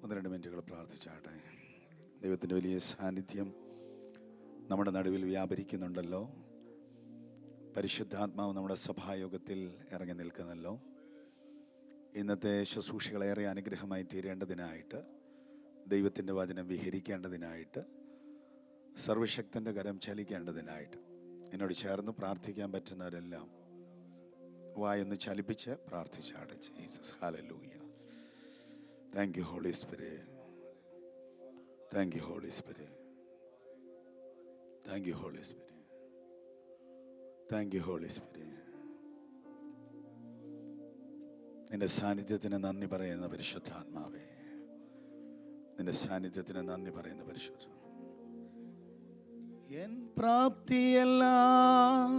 1-2 മിനിറ്റുകൾ പ്രാർത്ഥിച്ചാട്ടെ. ദൈവത്തിൻ്റെ വലിയ സാന്നിധ്യം നമ്മുടെ നടുവിൽ വ്യാപരിക്കുന്നുണ്ടല്ലോ. പരിശുദ്ധാത്മാവ് നമ്മുടെ സഭായോഗത്തിൽ ഇറങ്ങി നിൽക്കുന്നല്ലോ. ഇന്നത്തെ ശുശ്രൂഷകളേറെ അനുഗ്രഹമായി തീരേണ്ടതിനായിട്ട്, ദൈവത്തിൻ്റെ വചനം വിഹരിക്കേണ്ടതിനായിട്ട്, സർവശക്തൻ്റെ കരം ചലിക്കേണ്ടതിനായിട്ട് എന്നോട് ചേർന്ന് പ്രാർത്ഥിക്കാൻ പറ്റുന്നവരെല്ലാം വായൊന്ന് ചലിപ്പിച്ച് പ്രാർത്ഥിച്ചാട്ടെ. Jesus, hallelujah. Thank you, Holy Spirit. Thank you, Holy Spirit. Thank you, Holy Spirit. Thank you, Holy Spirit. നിന്റെ സാന്നിധ്യത്തിന് നന്ദി പറയുന്ന പരിശുദ്ധാത്മാവേ, നിന്റെ സാന്നിധ്യത്തിന് നന്ദി പറയുന്ന പരിശുദ്ധ. എൻ പ്രാപ്തിയെല്ലാം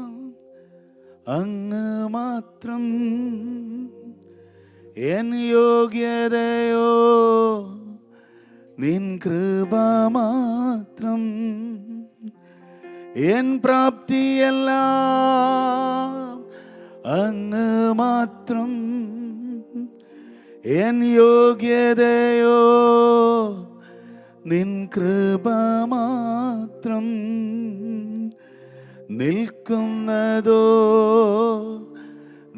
അങ്ങ് മാത്രം, എൻ യോഗ്യതയോ നിൻ കൃപ മാത്രം. എൻ പ്രാപ്തിയെല്ലാം അങ്ങ് മാത്രം, എൻ യോഗ്യതയോ നിൻ കൃപ മാത്രം. നിൽക്കുന്നതോ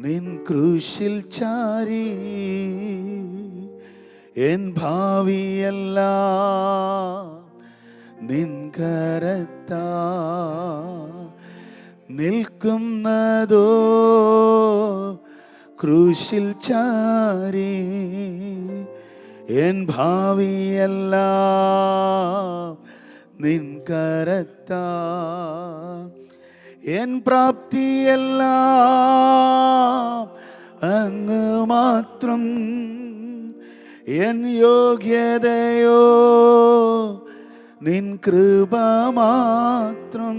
നിൻ ക്രൂശിൽ ചാരി, എൻ ഭാവിയെല്ലാം നിൻ കരത്താ. നിൽക്കുന്നതോ ക്രൂശിൽ ചാരി, എൻ ഭാവിയെല്ലാം നിൻ കരത്താ. എൻ പ്രാപ്തിയെല്ലാം അങ്ങ് മാത്രം, എൻ യോഗ്യതയോ നിൻ കൃപ മാത്രം.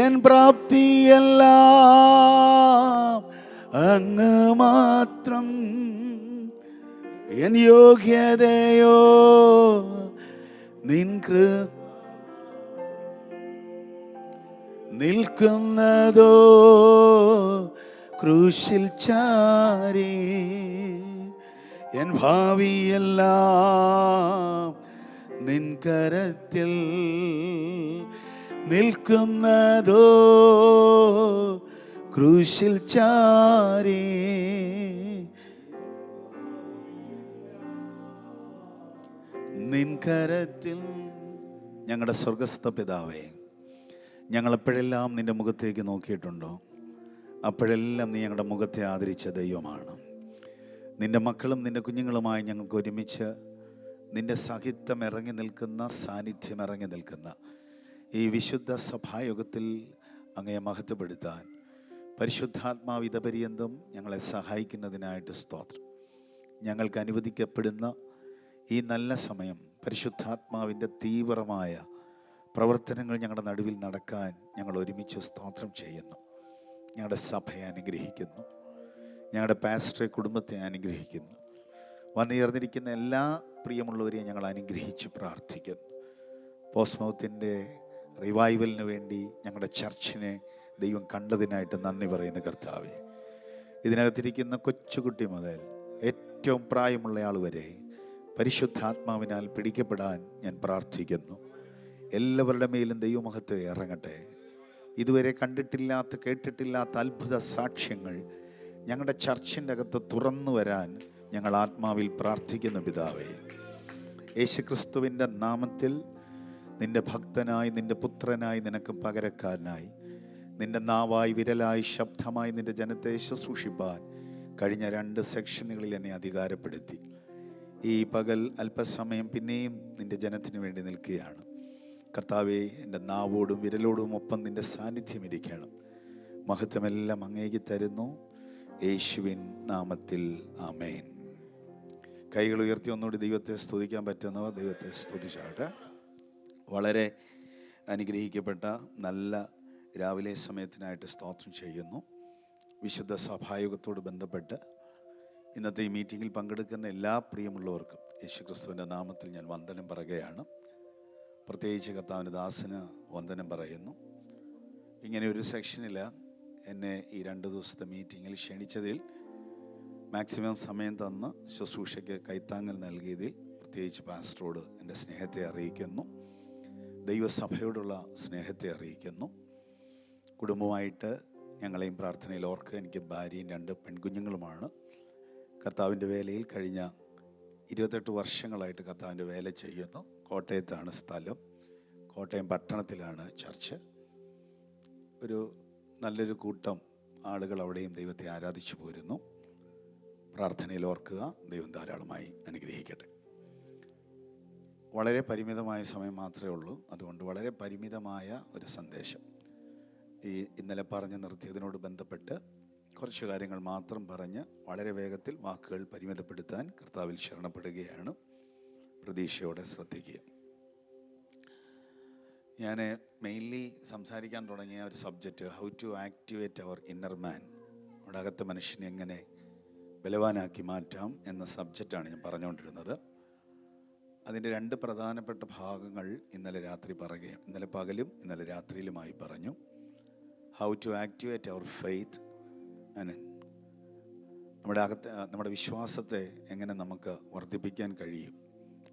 എൻ പ്രാപ്തിയെല്ലാം അങ്ങ് മാത്രം, എൻ യോഗ്യതയോ നിൻ കൃപ. നിൽക്കുന്നതോ ക്രൂശിൽ ചാരി, എൻ ഭാവിയെല്ലാം നിൻ കരത്തിൽ. നിൽക്കുന്നതോ ക്രൂശിൽ ചാരി, നിൻ കരത്തിൽ. ഞങ്ങളുടെ സ്വർഗസ്ഥ പിതാവേ, ഞങ്ങളെപ്പോഴെല്ലാം നിൻ്റെ മുഖത്തേക്ക് നോക്കിയിട്ടുണ്ടോ അപ്പോഴെല്ലാം നീ ഞങ്ങളുടെ മുഖത്തെ ആദരിച്ച ദൈവമാണ്. നിൻ്റെ മക്കളും നിൻ്റെ കുഞ്ഞുങ്ങളുമായി ഞങ്ങൾക്ക് ഒരുമിച്ച് നിൻ്റെ സാഹിത്യം ഇറങ്ങി നിൽക്കുന്ന, സാന്നിധ്യം ഇറങ്ങി നിൽക്കുന്ന ഈ വിശുദ്ധ സഭായോഗത്തിൽ അങ്ങയെ മഹത്വപ്പെടുത്താൻ പരിശുദ്ധാത്മാവ് ഇതപര്യന്തം ഞങ്ങളെ സഹായിക്കുന്നതിനായിട്ട് സ്തോത്രം. ഞങ്ങൾക്ക് അനുവദിക്കപ്പെടുന്ന ഈ നല്ല സമയം പരിശുദ്ധാത്മാവിൻ്റെ തീവ്രമായ പ്രവർത്തനങ്ങൾ ഞങ്ങളുടെ നടുവിൽ നടക്കാൻ ഞങ്ങൾ ഒരുമിച്ച് സ്തോത്രം ചെയ്യുന്നു. ഞങ്ങളുടെ സഭയെ അനുഗ്രഹിക്കുന്നു, ഞങ്ങളുടെ പാസ്റ്ററെ കുടുംബത്തെ അനുഗ്രഹിക്കുന്നു. വന്നുയർന്നിരിക്കുന്ന എല്ലാ പ്രിയമുള്ളവരെയും ഞങ്ങൾ അനുഗ്രഹിച്ച് പ്രാർത്ഥിക്കുന്നു. പോസ്റ്റ്മൗത്തിൻ്റെ റിവൈവലിന് വേണ്ടി ഞങ്ങളുടെ ചർച്ചിനെ ദൈവം കണ്ടതിനായിട്ട് നന്ദി പറയുന്ന കർത്താവേ, ഇതിനകത്തിരിക്കുന്ന കൊച്ചുകുട്ടി മുതൽ ഏറ്റവും പ്രായമുള്ള ആൾ വരെ പരിശുദ്ധാത്മാവിനാൽ പിടിക്കപ്പെടാൻ ഞാൻ പ്രാർത്ഥിക്കുന്നു. എല്ലാവരുടെ മേലും ദൈവമഹത്വം ഇറങ്ങട്ടെ. ഇതുവരെ കണ്ടിട്ടില്ലാത്ത, കേട്ടിട്ടില്ലാത്ത അത്ഭുത സാക്ഷ്യങ്ങൾ ഞങ്ങളുടെ ചർച്ചിൻ്റെ അകത്ത് തുറന്നു വരാൻ ഞങ്ങൾ ആത്മാവിൽ പ്രാർത്ഥിക്കുന്ന പിതാവേ, യേശുക്രിസ്തുവിൻ്റെ നാമത്തിൽ നിൻ്റെ ഭക്തനായി, നിൻ്റെ പുത്രനായി, നിനക്ക് പകരക്കാരനായി, നിൻ്റെ നാവായി, വിരലായി, ശബ്ദമായി നിൻ്റെ ജനത്തെ ശുശ്രൂഷിപ്പാൻ കഴിഞ്ഞ 2 സെക്ഷനുകളിൽ എന്നെ അധികാരപ്പെടുത്തി. ഈ പകൽ അല്പസമയം പിന്നെയും നിൻ്റെ ജനത്തിന് വേണ്ടി നിൽക്കുകയാണ്. കർത്താവേ, എൻ്റെ നാവോടും വിരലോടും ഒപ്പം നിൻ്റെ സാന്നിധ്യം ഇരിക്കണം. മഹത്വമെല്ലാം അങ്ങേക്ക് തരുന്നു, യേശുവിൻ നാമത്തിൽ ആമേൻ. കൈകൾ ഉയർത്തി ഒന്നുകൂടി ദൈവത്തെ സ്തുതിക്കാൻ പറ്റുന്നവർ ദൈവത്തെ സ്തുതിച്ചാട്ടെ. വളരെ അനുഗ്രഹിക്കപ്പെട്ട നല്ല രാവിലെ സമയത്തിനായിട്ട് സ്തോത്രം ചെയ്യുന്നു. വിശുദ്ധ സഭായോഗത്തോട് ബന്ധപ്പെട്ട് ഇന്നത്തെ ഈ മീറ്റിങ്ങിൽ പങ്കെടുക്കുന്ന എല്ലാ പ്രിയമുള്ളവർക്കും യേശുക്രിസ്തുവിൻ്റെ നാമത്തിൽ ഞാൻ വന്ദനം പറയുകയാണ്. പ്രത്യേകിച്ച് കർത്താവിൻ്റെ ദാസന് വന്ദനം പറയുന്നു. ഇങ്ങനെ ഒരു സെക്ഷനിൽ എന്നെ ഈ 2 ദിവസത്തെ മീറ്റിങ്ങിൽ ക്ഷണിച്ചതിൽ മാക്സിമം സമയം തന്ന് ശുശ്രൂഷയ്ക്ക് കൈത്താങ്ങൽ നൽകിയതിൽ പ്രത്യേകിച്ച് പാസ്റ്ററോട് എൻ്റെ സ്നേഹത്തെ അറിയിക്കുന്നു. ദൈവസഭയോടുള്ള സ്നേഹത്തെ അറിയിക്കുന്നു. കുടുംബമായിട്ട് ഞങ്ങളെയും പ്രാർത്ഥനയിൽ ഓർക്കുക. എനിക്ക് ഭാര്യയും 2 പെൺകുഞ്ഞുങ്ങളുമാണ്. കർത്താവിൻ്റെ വേലയിൽ കഴിഞ്ഞ 28 വർഷങ്ങളായിട്ട് കർത്താവിൻ്റെ വേല ചെയ്യുന്നു. കോട്ടയത്താണ് സ്ഥലം. കോട്ടയം പട്ടണത്തിലാണ് ചർച്ച്. നല്ലൊരു കൂട്ടം ആളുകൾ അവിടെയും ദൈവത്തെ ആരാധിച്ചു പോരുന്നു. പ്രാർത്ഥനയിൽ ഓർക്കുക. ദൈവം ധാരാളമായി അനുഗ്രഹിക്കട്ടെ. വളരെ പരിമിതമായ സമയം മാത്രമേ ഉള്ളൂ. അതുകൊണ്ട് വളരെ പരിമിതമായ ഒരു സന്ദേശം. ഇന്നലെ പറഞ്ഞു നിർത്തിയതിനോട് ബന്ധപ്പെട്ട് കുറച്ച് കാര്യങ്ങൾ മാത്രം പറഞ്ഞ് വളരെ വേഗത്തിൽ വാക്കുകൾ പരിമിതപ്പെടുത്താൻ കർത്താവിൽ ശരണപ്പെടുകയാണ്. പ്രതീക്ഷയോടെ ശ്രദ്ധിക്കുക. ഞാൻ മെയിൻലി സംസാരിക്കാൻ തുടങ്ങിയ ഒരു subject how to activate our inner man, നമ്മുടെ അകത്തെ മനുഷ്യനെ എങ്ങനെ ബലവാനാക്കി മാറ്റാം എന്ന സബ്ജക്റ്റാണ് ഞാൻ പറഞ്ഞുകൊണ്ടിരുന്നത്. അതിൻ്റെ 2 പ്രധാനപ്പെട്ട ഭാഗങ്ങൾ ഇന്നലെ പകലും ഇന്നലെ രാത്രിയിലുമായി പറഞ്ഞു. How to activate our faith, നമ്മുടെ വിശ്വാസത്തെ എങ്ങനെ നമുക്ക് വർദ്ധിപ്പിക്കാൻ കഴിയും,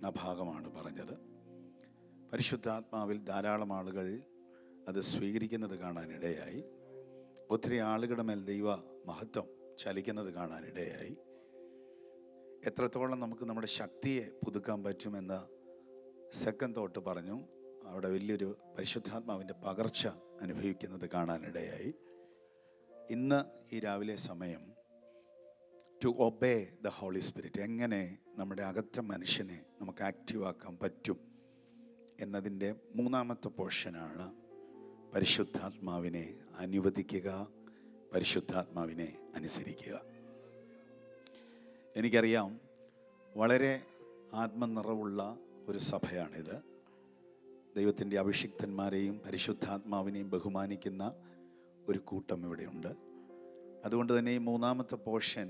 ആ ഭാഗമാണ് പറഞ്ഞത്. പരിശുദ്ധാത്മാവിൽ ധാരാളം ആളുകൾ അത് സ്വീകരിക്കുന്നത് കാണാനിടയായി. ഒത്തിരി ആളുകളുടെ മേൽ ദൈവ മഹത്വം ചലിക്കുന്നത് കാണാനിടയായി. എത്രത്തോളം നമുക്ക് നമ്മുടെ ശക്തിയെ പുതുക്കാൻ പറ്റുമെന്ന സെക്കൻഡ് തോട്ട് പറഞ്ഞു. അവിടെ വലിയൊരു പരിശുദ്ധാത്മാവിൻ്റെ പകർച്ച അനുഭവിക്കുന്നത് കാണാനിടയായി. ഇന്ന് ഈ രാവിലെ സമയം to obey the holy spirit, എങ്ങനെ നമ്മുടെ അകത്തെ മനുഷ്യനെ നമുക്ക് ആക്റ്റീവ് ആക്കാൻ പറ്റും എന്നതിൻ്റെ 3ാമത്തെ പോർഷനാണ് പരിശുദ്ധാത്മാവിനെ അനുവദിക്കുക, പരിശുദ്ധാത്മാവിനെ അനുസരിക്കുക. എനിക്കറിയാം, വളരെ ആത്മനിറവുള്ള ഒരു സഭയാണിത്. ദൈവത്തിൻ്റെ അഭിഷിക്തന്മാരെയും പരിശുദ്ധാത്മാവിനെയും ബഹുമാനിക്കുന്ന ഒരു കൂട്ടം ഇവിടെയുണ്ട്. അതുകൊണ്ട് തന്നെ ഈ 3ാമത്തെ പോർഷൻ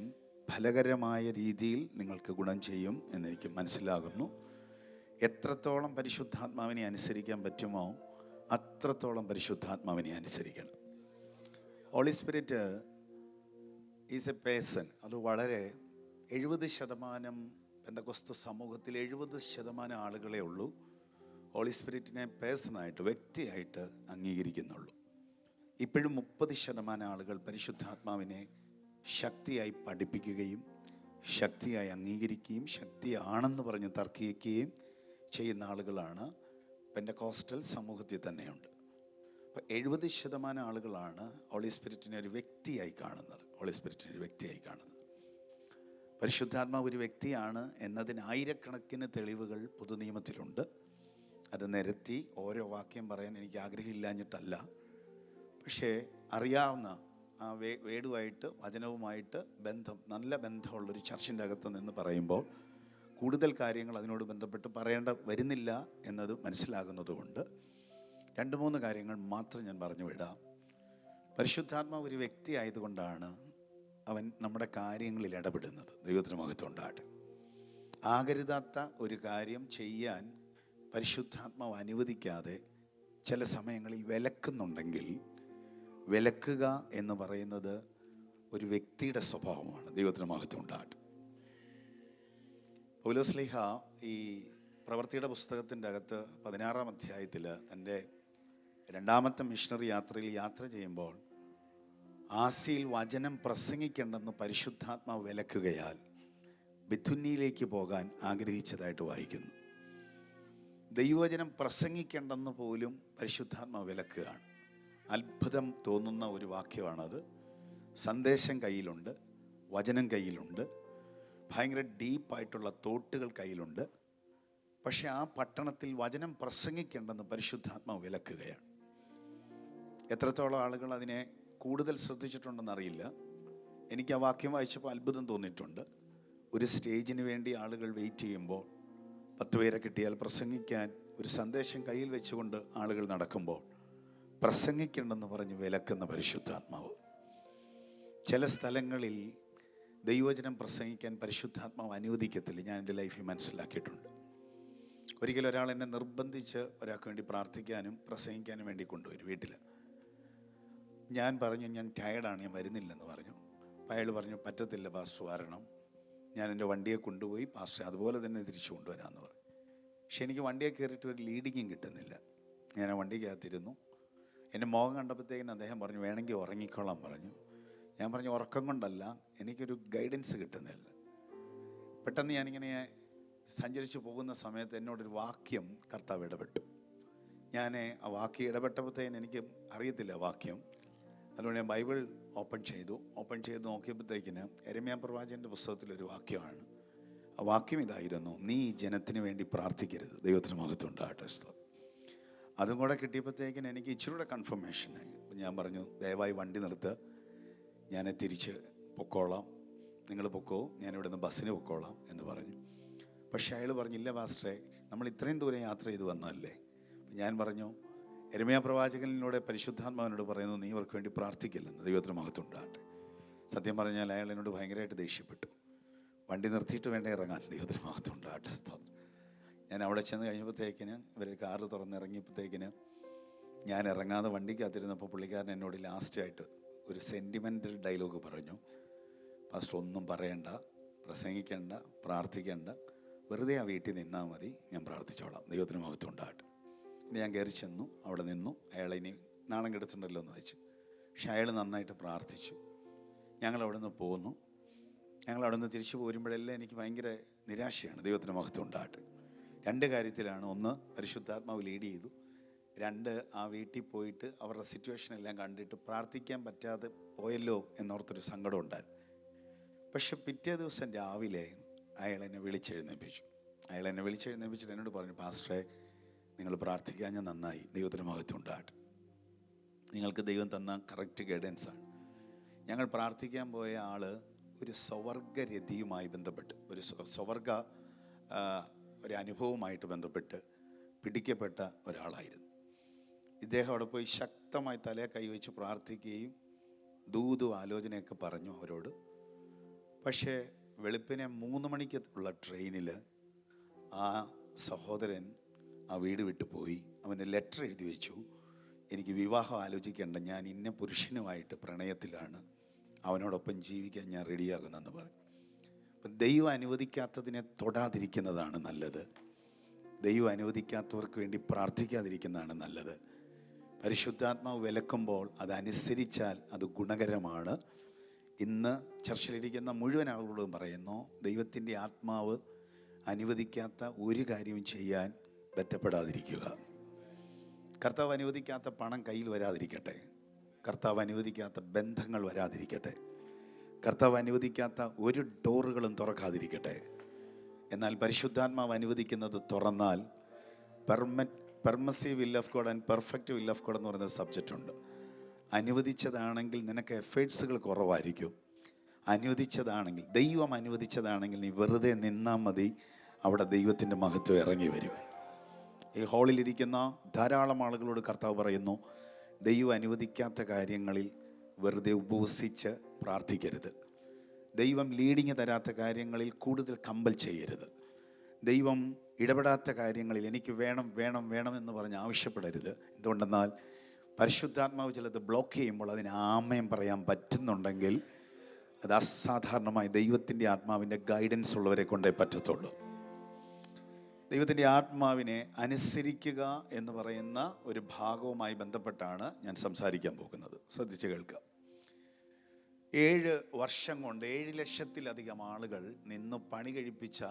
ഫലകരമായ രീതിയിൽ നിങ്ങൾക്ക് ഗുണം ചെയ്യും എന്നെനിക്ക് മനസ്സിലാകുന്നു. എത്രത്തോളം പരിശുദ്ധാത്മാവിനെ അനുസരിക്കാൻ പറ്റുമോ അത്രത്തോളം പരിശുദ്ധാത്മാവിനെ അനുസരിക്കണം. Holy spirit is a person. അത് വളരെ 70% പെന്തക്കോസ്ത് സമൂഹത്തിൽ 70% ആളുകളെ ഉള്ളൂ ഹോളി സ്പിരിറ്റിനെ പേഴ്സണായിട്ട്, വ്യക്തിയായിട്ട് അംഗീകരിക്കുന്നുള്ളൂ. ഇപ്പോഴും 30% ആളുകൾ പരിശുദ്ധാത്മാവിനെ ശക്തിയായി പഠിപ്പിക്കുകയും ശക്തിയായി അംഗീകരിക്കുകയും ശക്തിയാണെന്ന് പറഞ്ഞ് തർക്കിക്കുകയും ചെയ്യുന്ന ആളുകളാണ് പെന്തക്കോസ്റ്റൽ സമൂഹത്തിൽ തന്നെയുണ്ട്. അപ്പോൾ 70% ആളുകളാണ് ഹോളി സ്പിരിറ്റിനെ ഒരു വ്യക്തിയായി കാണുന്നത്. പരിശുദ്ധാത്മാവ് ഒരു വ്യക്തിയാണ് എന്നതിന് ആയിരക്കണക്കിന് തെളിവുകൾ പുതുനിയമത്തിലുണ്ട്. അത് നിരത്തി ഓരോ വാക്യം പറയാൻ എനിക്ക് ആഗ്രഹമില്ലാഞ്ഞിട്ടല്ല. പക്ഷേ അറിയാവുന്ന ആ വേടുമായിട്ട്, വചനവുമായിട്ട് നല്ല ബന്ധമുള്ളൊരു ചർച്ചിൻ്റെ അകത്ത് നിന്ന് പറയുമ്പോൾ കൂടുതൽ കാര്യങ്ങൾ അതിനോട് ബന്ധപ്പെട്ട് പറയേണ്ട വരുന്നില്ല എന്നത് മനസ്സിലാകുന്നതുകൊണ്ട് 2-3 കാര്യങ്ങൾ മാത്രം ഞാൻ പറഞ്ഞു വിടാം. പരിശുദ്ധാത്മാവ് ഒരു വ്യക്തി ആയതുകൊണ്ടാണ് അവൻ നമ്മുടെ കാര്യങ്ങളിൽ ഇടപെടുന്നത്. ദൈവത്തിന് മഹത്വം ഉണ്ടാകട്ടെ. ആകരുതാത്ത ഒരു കാര്യം ചെയ്യാൻ പരിശുദ്ധാത്മാവ് അനുവദിക്കാതെ ചില സമയങ്ങളിൽ വിലക്കുന്നുണ്ടെങ്കിൽ, വിലക്കുക എന്ന് പറയുന്നത് ഒരു വ്യക്തിയുടെ സ്വഭാവമാണ്. ദൈവത്തിന് മഹത്വം ഉണ്ടാകട്ടെ. പൗലോസ്ലീഹ ഈ പ്രവൃത്തിയുടെ പുസ്തകത്തിൻ്റെ അകത്ത് 16-ാം അധ്യായത്തിൽ തൻ്റെ 2ാമത്തെ മിഷണറി യാത്രയിൽ യാത്ര ചെയ്യുമ്പോൾ ആസിയിൽ വചനം പ്രസംഗിക്കേണ്ടെന്ന് പരിശുദ്ധാത്മാവ് വിലക്കുകയാൽ ബിഥുന്യയിലേക്ക് പോകാൻ ആഗ്രഹിച്ചതായിട്ട് വായിക്കുന്നു. ദൈവവചനം പ്രസംഗിക്കേണ്ടെന്ന് പോലും പരിശുദ്ധാത്മാവ് വിലക്കുകയാണ്. അത്ഭുതം തോന്നുന്ന ഒരു വാക്യമാണത്. സന്ദേശം കയ്യിലുണ്ട്, വചനം കയ്യിലുണ്ട്, ഭയങ്കര ഡീപ്പായിട്ടുള്ള തോട്ടുകൾ കയ്യിലുണ്ട്. പക്ഷെ ആ പട്ടണത്തിൽ വചനം പ്രസംഗിക്കേണ്ടെന്ന് പരിശുദ്ധാത്മാവ് വിലക്കുകയാണ്. എത്രത്തോളം ആളുകൾ അതിനെ കൂടുതൽ ശ്രദ്ധിച്ചിട്ടുണ്ടെന്നറിയില്ല. എനിക്ക് ആ വാക്യം വായിച്ചപ്പോൾ അത്ഭുതം തോന്നിയിട്ടുണ്ട്. ഒരു സ്റ്റേജിന് വേണ്ടി ആളുകൾ വെയിറ്റ് ചെയ്യുമ്പോൾ 10 പേരെ കിട്ടിയാൽ പ്രസംഗിക്കാൻ ഒരു സന്ദേശം കയ്യിൽ വെച്ചുകൊണ്ട് ആളുകൾ നടക്കുമ്പോൾ പ്രസംഗിക്കേണ്ടെന്ന് പറഞ്ഞ് വിലക്കുന്ന പരിശുദ്ധാത്മാവ്. ചില സ്ഥലങ്ങളിൽ ദൈവവചനം പ്രസംഗിക്കാൻ പരിശുദ്ധാത്മാവ് അനുവദിക്കത്തില്ല. ഞാൻ എൻ്റെ ലൈഫിൽ മനസ്സിലാക്കിയിട്ടുണ്ട്. ഒരിക്കലും ഒരാൾ എന്നെ നിർബന്ധിച്ച് ഒരാൾക്ക് വേണ്ടി പ്രാർത്ഥിക്കാനും പ്രസംഗിക്കാനും വേണ്ടി കൊണ്ടുവരും വീട്ടിൽ. ഞാൻ പറഞ്ഞു, ഞാൻ ടയർഡാണ്, ഞാൻ വരുന്നില്ലെന്ന് പറഞ്ഞു. അപ്പം അയാൾ പറഞ്ഞു, പറ്റത്തില്ല പാസ്റ്റർ, വരണം. ഞാൻ എൻ്റെ വണ്ടിയെ കൊണ്ടുപോയി പാസ്റ്റർ അതുപോലെ തന്നെ തിരിച്ചു കൊണ്ടുവരാമെന്ന് പറഞ്ഞു. പക്ഷെ എനിക്ക് വണ്ടിയെ കയറിയിട്ട് ഒരു ലീഡിങ്ങും കിട്ടുന്നില്ല. ഞാൻ ആ വണ്ടിക്കകത്തിരുന്നു. എൻ്റെ മുഖം കണ്ടപ്പോഴത്തേക്കിന് അദ്ദേഹം പറഞ്ഞു, വേണമെങ്കിൽ ഉറങ്ങിക്കോളാൻ പറഞ്ഞു. ഞാൻ പറഞ്ഞു, ഉറക്കം കൊണ്ടല്ല, എനിക്കൊരു ഗൈഡൻസ് കിട്ടുന്നില്ല. പെട്ടെന്ന് ഞാനിങ്ങനെ സഞ്ചരിച്ച് പോകുന്ന സമയത്ത് എന്നോടൊരു വാക്യം കർത്താവ് ഇടപെട്ടു. ഞാൻ ആ വാക്യം ഇടപെട്ടപ്പോഴത്തേന് എനിക്ക് അറിയത്തില്ല വാക്യം. അതുകൊണ്ട് ഞാൻ ബൈബിൾ ഓപ്പൺ ചെയ്ത് നോക്കിയപ്പോഴത്തേക്കിന് യെരമ്യാ പ്രവാചകൻ്റെ പുസ്തകത്തിലൊരു വാക്യമാണ്. ആ വാക്യം ഇതായിരുന്നു, നീ ജനത്തിന് വേണ്ടി പ്രാർത്ഥിക്കരുത്. ദൈവത്തിന് മഹത്വം ഉണ്ടാകട്ടെ. അതും കൂടെ കിട്ടിയപ്പോഴത്തേക്കിന് എനിക്ക് ഇച്ചിരി കൂടെ കൺഫർമേഷനായി. ഞാൻ പറഞ്ഞു, ദയവായി വണ്ടി നിർത്ത്, ഞാൻ തിരിച്ച് പൊക്കോളാം, നിങ്ങൾ പൊക്കോ, ഞാൻ ഇവിടുന്ന് ബസ്സിന് പൊക്കോളാം എന്ന് പറഞ്ഞു. പക്ഷേ അയാൾ പറഞ്ഞില്ല പാസ്റ്ററെ, നമ്മൾ ഇത്രയും ദൂരം യാത്ര ചെയ്ത് വന്നതല്ലേ. ഞാൻ പറഞ്ഞു, യെരമ്യാ പ്രവാചകനിലൂടെ പരിശുദ്ധാത്മാവിനോട് പറയുന്നു, നീ അവർക്ക് വേണ്ടി പ്രാർത്ഥിക്കില്ലെന്ന്. ദൈവത്തിന് മഹത്വം ഉണ്ടാകട്ടെ. സത്യം പറഞ്ഞാൽ അയാൾ എന്നോട് ഭയങ്കരമായിട്ട് ദേഷ്യപ്പെട്ടു. വണ്ടി നിർത്തിയിട്ട് വേണ്ട ഇറങ്ങാൻ. ദൈവത്തിന് മഹത്വം ഉണ്ടാകട്ടെ. ഞാൻ അവിടെ ചെന്ന് കഴിഞ്ഞപ്പോഴത്തേക്കിന് ഇവർ കാറ് തുറന്നിറങ്ങിയപ്പോഴത്തേക്കിന് ഞാൻ ഇറങ്ങാതെ വണ്ടിക്കകത്തിരുന്നപ്പോൾ പുള്ളിക്കാരൻ എന്നോട് ലാസ്റ്റായിട്ട് ഒരു സെൻറ്റിമെൻ്റൽ ഡയലോഗ് പറഞ്ഞു, പാസ്റ്റർ ഒന്നും പറയണ്ട, പ്രസംഗിക്കേണ്ട, പ്രാർത്ഥിക്കേണ്ട, വെറുതെ ആ വീട്ടിൽ നിന്നാൽ മതി, ഞാൻ പ്രാർത്ഥിച്ചോളാം. ദൈവത്തിന് മഹത്വം ഉണ്ടാകട്ടെ. പിന്നെ ഞാൻ കയറി ചെന്നു, അവിടെ നിന്നു. അയാൾ ഇനി നാണം കെടുത്തുണ്ടല്ലോ എന്ന് വെച്ചു. പക്ഷെ അയാൾ നന്നായിട്ട് പ്രാർത്ഥിച്ചു. ഞങ്ങളവിടെ നിന്ന് പോന്നു. ഞങ്ങളവിടെ നിന്ന് തിരിച്ചു പോരുമ്പോഴെല്ലാം എനിക്ക് ഭയങ്കര നിരാശയാണ്. ദൈവത്തിന് മഹത്വം ഉണ്ടാകട്ടെ. രണ്ട് കാര്യത്തിലാണ്. ഒന്ന്, പരിശുദ്ധാത്മാവ് ലീഡ് ചെയ്തു. രണ്ട്, ആ വീട്ടിൽ പോയിട്ട് അവരുടെ സിറ്റുവേഷൻ എല്ലാം കണ്ടിട്ട് പ്രാർത്ഥിക്കാൻ പറ്റാതെ പോയല്ലോ എന്നോർത്തൊരു സങ്കടം ഉണ്ടായിരുന്നു. പക്ഷെ പിറ്റേ ദിവസം രാവിലെ അയാൾ എന്നെ വിളിച്ചെഴുന്നേൽപ്പിച്ചിട്ട് എന്നോട് പറഞ്ഞു, പാസ്റ്ററെ, നിങ്ങൾ പ്രാർത്ഥിക്കാൻ ഞാൻ നന്നായി. ദൈവത്തിന് മഹത്വം ഉണ്ടാകട്ടെ. നിങ്ങൾക്ക് ദൈവം തന്ന കറക്റ്റ് ഗൈഡൻസാണ്. ഞങ്ങൾ പ്രാർത്ഥിക്കാൻ പോയ ആൾ ഒരു സ്വവർഗരതിയുമായി ബന്ധപ്പെട്ട്, ഒരു സ്വവർഗ ഒരു അനുഭവമായിട്ട് ബന്ധപ്പെട്ട് പിടിക്കപ്പെട്ട ഒരാളായിരുന്നു. ഇദ്ദേഹം അവിടെ പോയി ശക്തമായി തലയെ കൈവച്ച് പ്രാർത്ഥിക്കുകയും ദൂതും ആലോചനയൊക്കെ പറഞ്ഞു അവരോട്. പക്ഷേ വെളുപ്പിനെ 3 മണിക്ക് ഉള്ള ട്രെയിനിൽ ആ സഹോദരൻ ആ വീട് വിട്ടു പോയി. അവന് ലെറ്റർ എഴുതി വെച്ചു, എനിക്ക് വിവാഹം ആലോചിക്കേണ്ട, ഞാൻ ഇന്ന പുരുഷനുമായിട്ട് പ്രണയത്തിലാണ്, അവനോടൊപ്പം ജീവിക്കാൻ ഞാൻ റെഡിയാകുന്നെന്ന് പറഞ്ഞു. അപ്പം ദൈവം അനുവദിക്കാത്തതിനെ തൊടാതിരിക്കുന്നതാണ് നല്ലത്. ദൈവം അനുവദിക്കാത്തവർക്ക് വേണ്ടി പ്രാർത്ഥിക്കാതിരിക്കുന്നതാണ് നല്ലത്. പരിശുദ്ധാത്മാവ് വിലക്കുമ്പോൾ അതനുസരിച്ചാൽ അത് ഗുണകരമാണ്. ഇന്ന് ചർച്ചിലിരിക്കുന്ന മുഴുവൻ ആളുകളോടും പറയുന്നു, ദൈവത്തിൻ്റെ ആത്മാവ് അനുവദിക്കാത്ത ഒരു കാര്യവും ചെയ്യാൻ ബന്ധപ്പെടാതിരിക്കുക. കർത്താവ് അനുവദിക്കാത്ത പണം കയ്യിൽ വരാതിരിക്കട്ടെ. കർത്താവ് അനുവദിക്കാത്ത ബന്ധങ്ങൾ വരാതിരിക്കട്ടെ. കർത്താവ് അനുവദിക്കാത്ത ഒരു ഡോറുകളും തുറക്കാതിരിക്കട്ടെ. എന്നാൽ പരിശുദ്ധാത്മാവ് അനുവദിക്കുന്നത് തുറന്നാൽ permissive will of God and perfect will of God എന്ന് പറയുന്ന സബ്ജക്റ്റ് ഉണ്ട്. അനുവദിച്ചതാണെങ്കിൽ നിനക്ക് എഫേർട്സുകൾ കുറവായിരിക്കും. അനുവദിച്ചതാണെങ്കിൽ, ദൈവം അനുവദിച്ചതാണെങ്കിൽ നീ വെറുതെ നിന്നാൽ മതി, അവിടെ ദൈവത്തിൻ്റെ മഹത്വം ഇറങ്ങി വരും. ഈ ഹാളിലിരിക്കുന്ന ധാരാളം ആളുകളോട് കർത്താവ് പറയുന്നു, ദൈവം അനുവദിക്കാത്ത കാര്യങ്ങളിൽ വെറുതെ ഉപവസിച്ച് പ്രാർത്ഥിക്കരുത്. ദൈവം ലീഡിങ് തരാത്ത കാര്യങ്ങളിൽ കൂടുതൽ കമ്പൽ ചെയ്യരുത്. ദൈവം ഇടപെടാത്ത കാര്യങ്ങളിൽ എനിക്ക് വേണം വേണം വേണം എന്ന് പറഞ്ഞ് ആവശ്യപ്പെടരുത്. എന്തുകൊണ്ടെന്നാൽ പരിശുദ്ധാത്മാവ് ചിലത് ബ്ലോക്ക് ചെയ്യുമ്പോൾ അതിന് ആമയം പറയാൻ പറ്റുന്നുണ്ടെങ്കിൽ അത് അസാധാരണമായി ദൈവത്തിൻ്റെ ആത്മാവിൻ്റെ ഗൈഡൻസ് ഉള്ളവരെ കൊണ്ടേ പറ്റത്തുള്ളൂ. ദൈവത്തിൻ്റെ ആത്മാവിനെ അനുസരിക്കുക എന്ന് പറയുന്ന ഒരു ഭാഗവുമായി ബന്ധപ്പെട്ടാണ് ഞാൻ സംസാരിക്കാൻ പോകുന്നത്. ശ്രദ്ധിച്ച് കേൾക്കുക. 7 വർഷം കൊണ്ട് 7 ലക്ഷത്തിലധികം ആളുകൾ നിന്ന് പണി കഴിപ്പിച്ച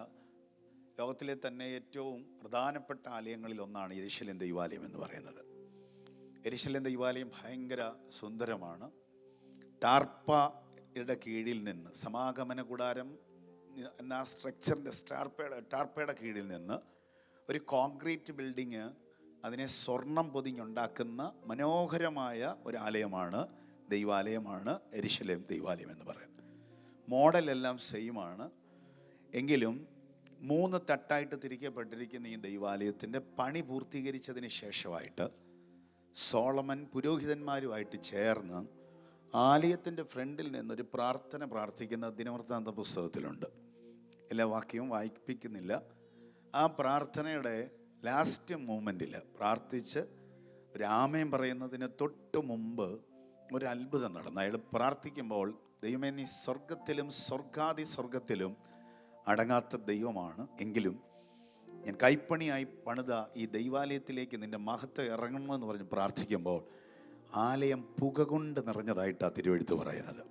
ലോകത്തിലെ തന്നെ ഏറ്റവും പ്രധാനപ്പെട്ട ആലയങ്ങളിൽ ഒന്നാണ് യെരൂശലേം ദൈവാലയം എന്ന് പറയുന്നത്. യെരൂശലേം ദൈവാലയം ഭയങ്കര സുന്ദരമാണ്. ടാർപ്പയുടെ കീഴിൽ നിന്ന്, സമാഗമന കൂടാരം എന്ന സ്ട്രക്ചറിൻ്റെ ടാർപ്പയുടെ കീഴിൽ നിന്ന് ഒരു കോൺക്രീറ്റ് ബിൽഡിങ്, അതിനെ സ്വർണം പൊതിഞ്ഞുണ്ടാക്കുന്ന മനോഹരമായ ഒരു ആലയമാണ്, ദൈവാലയമാണ് യെരൂശലേം ദൈവാലയം എന്ന് പറയുന്നത്. മോഡലെല്ലാം സെയിമാണ്. എങ്കിലും 3 തട്ടായിട്ട് തിരിക്കപ്പെട്ടിരിക്കുന്ന ഈ ദൈവാലയത്തിൻ്റെ പണി പൂർത്തീകരിച്ചതിന് ശേഷമായിട്ട് സോളമൻ പുരോഹിതന്മാരുമായിട്ട് ചേർന്ന് ആലയത്തിൻ്റെ ഫ്രണ്ടിൽ നിന്നൊരു പ്രാർത്ഥന പ്രാർത്ഥിക്കുന്ന ദിനവൃത്താന്ത പുസ്തകത്തിലുണ്ട്. എല്ലാ വാക്യവും വായിപ്പിക്കുന്നില്ല. ആ പ്രാർത്ഥനയുടെ ലാസ്റ്റ് മൂമെൻറ്റിൽ പ്രാർത്ഥിച്ച് ഒരു ആമേൻ പറയുന്നതിന് തൊട്ട് മുമ്പ് ഒരു അത്ഭുതം നടന്നു. അയാൾ പ്രാർത്ഥിക്കുമ്പോൾ ദൈവമേ, നീ സ്വർഗത്തിലും സ്വർഗാതി സ്വർഗത്തിലും അടങ്ങാത്ത ദൈവമാണ്. എങ്കിലും ഞാൻ കൈപ്പണിയായി പണിത ഈ ദൈവാലയത്തിലേക്ക് നിൻ്റെ മഹത്വം ഇറങ്ങണമെന്ന് പറഞ്ഞ് പ്രാർത്ഥിക്കുമ്പോൾ ആലയം പുക കൊണ്ട് നിറഞ്ഞതായിട്ടാണ് തിരുവെഴുത്ത് പറയുന്നത്.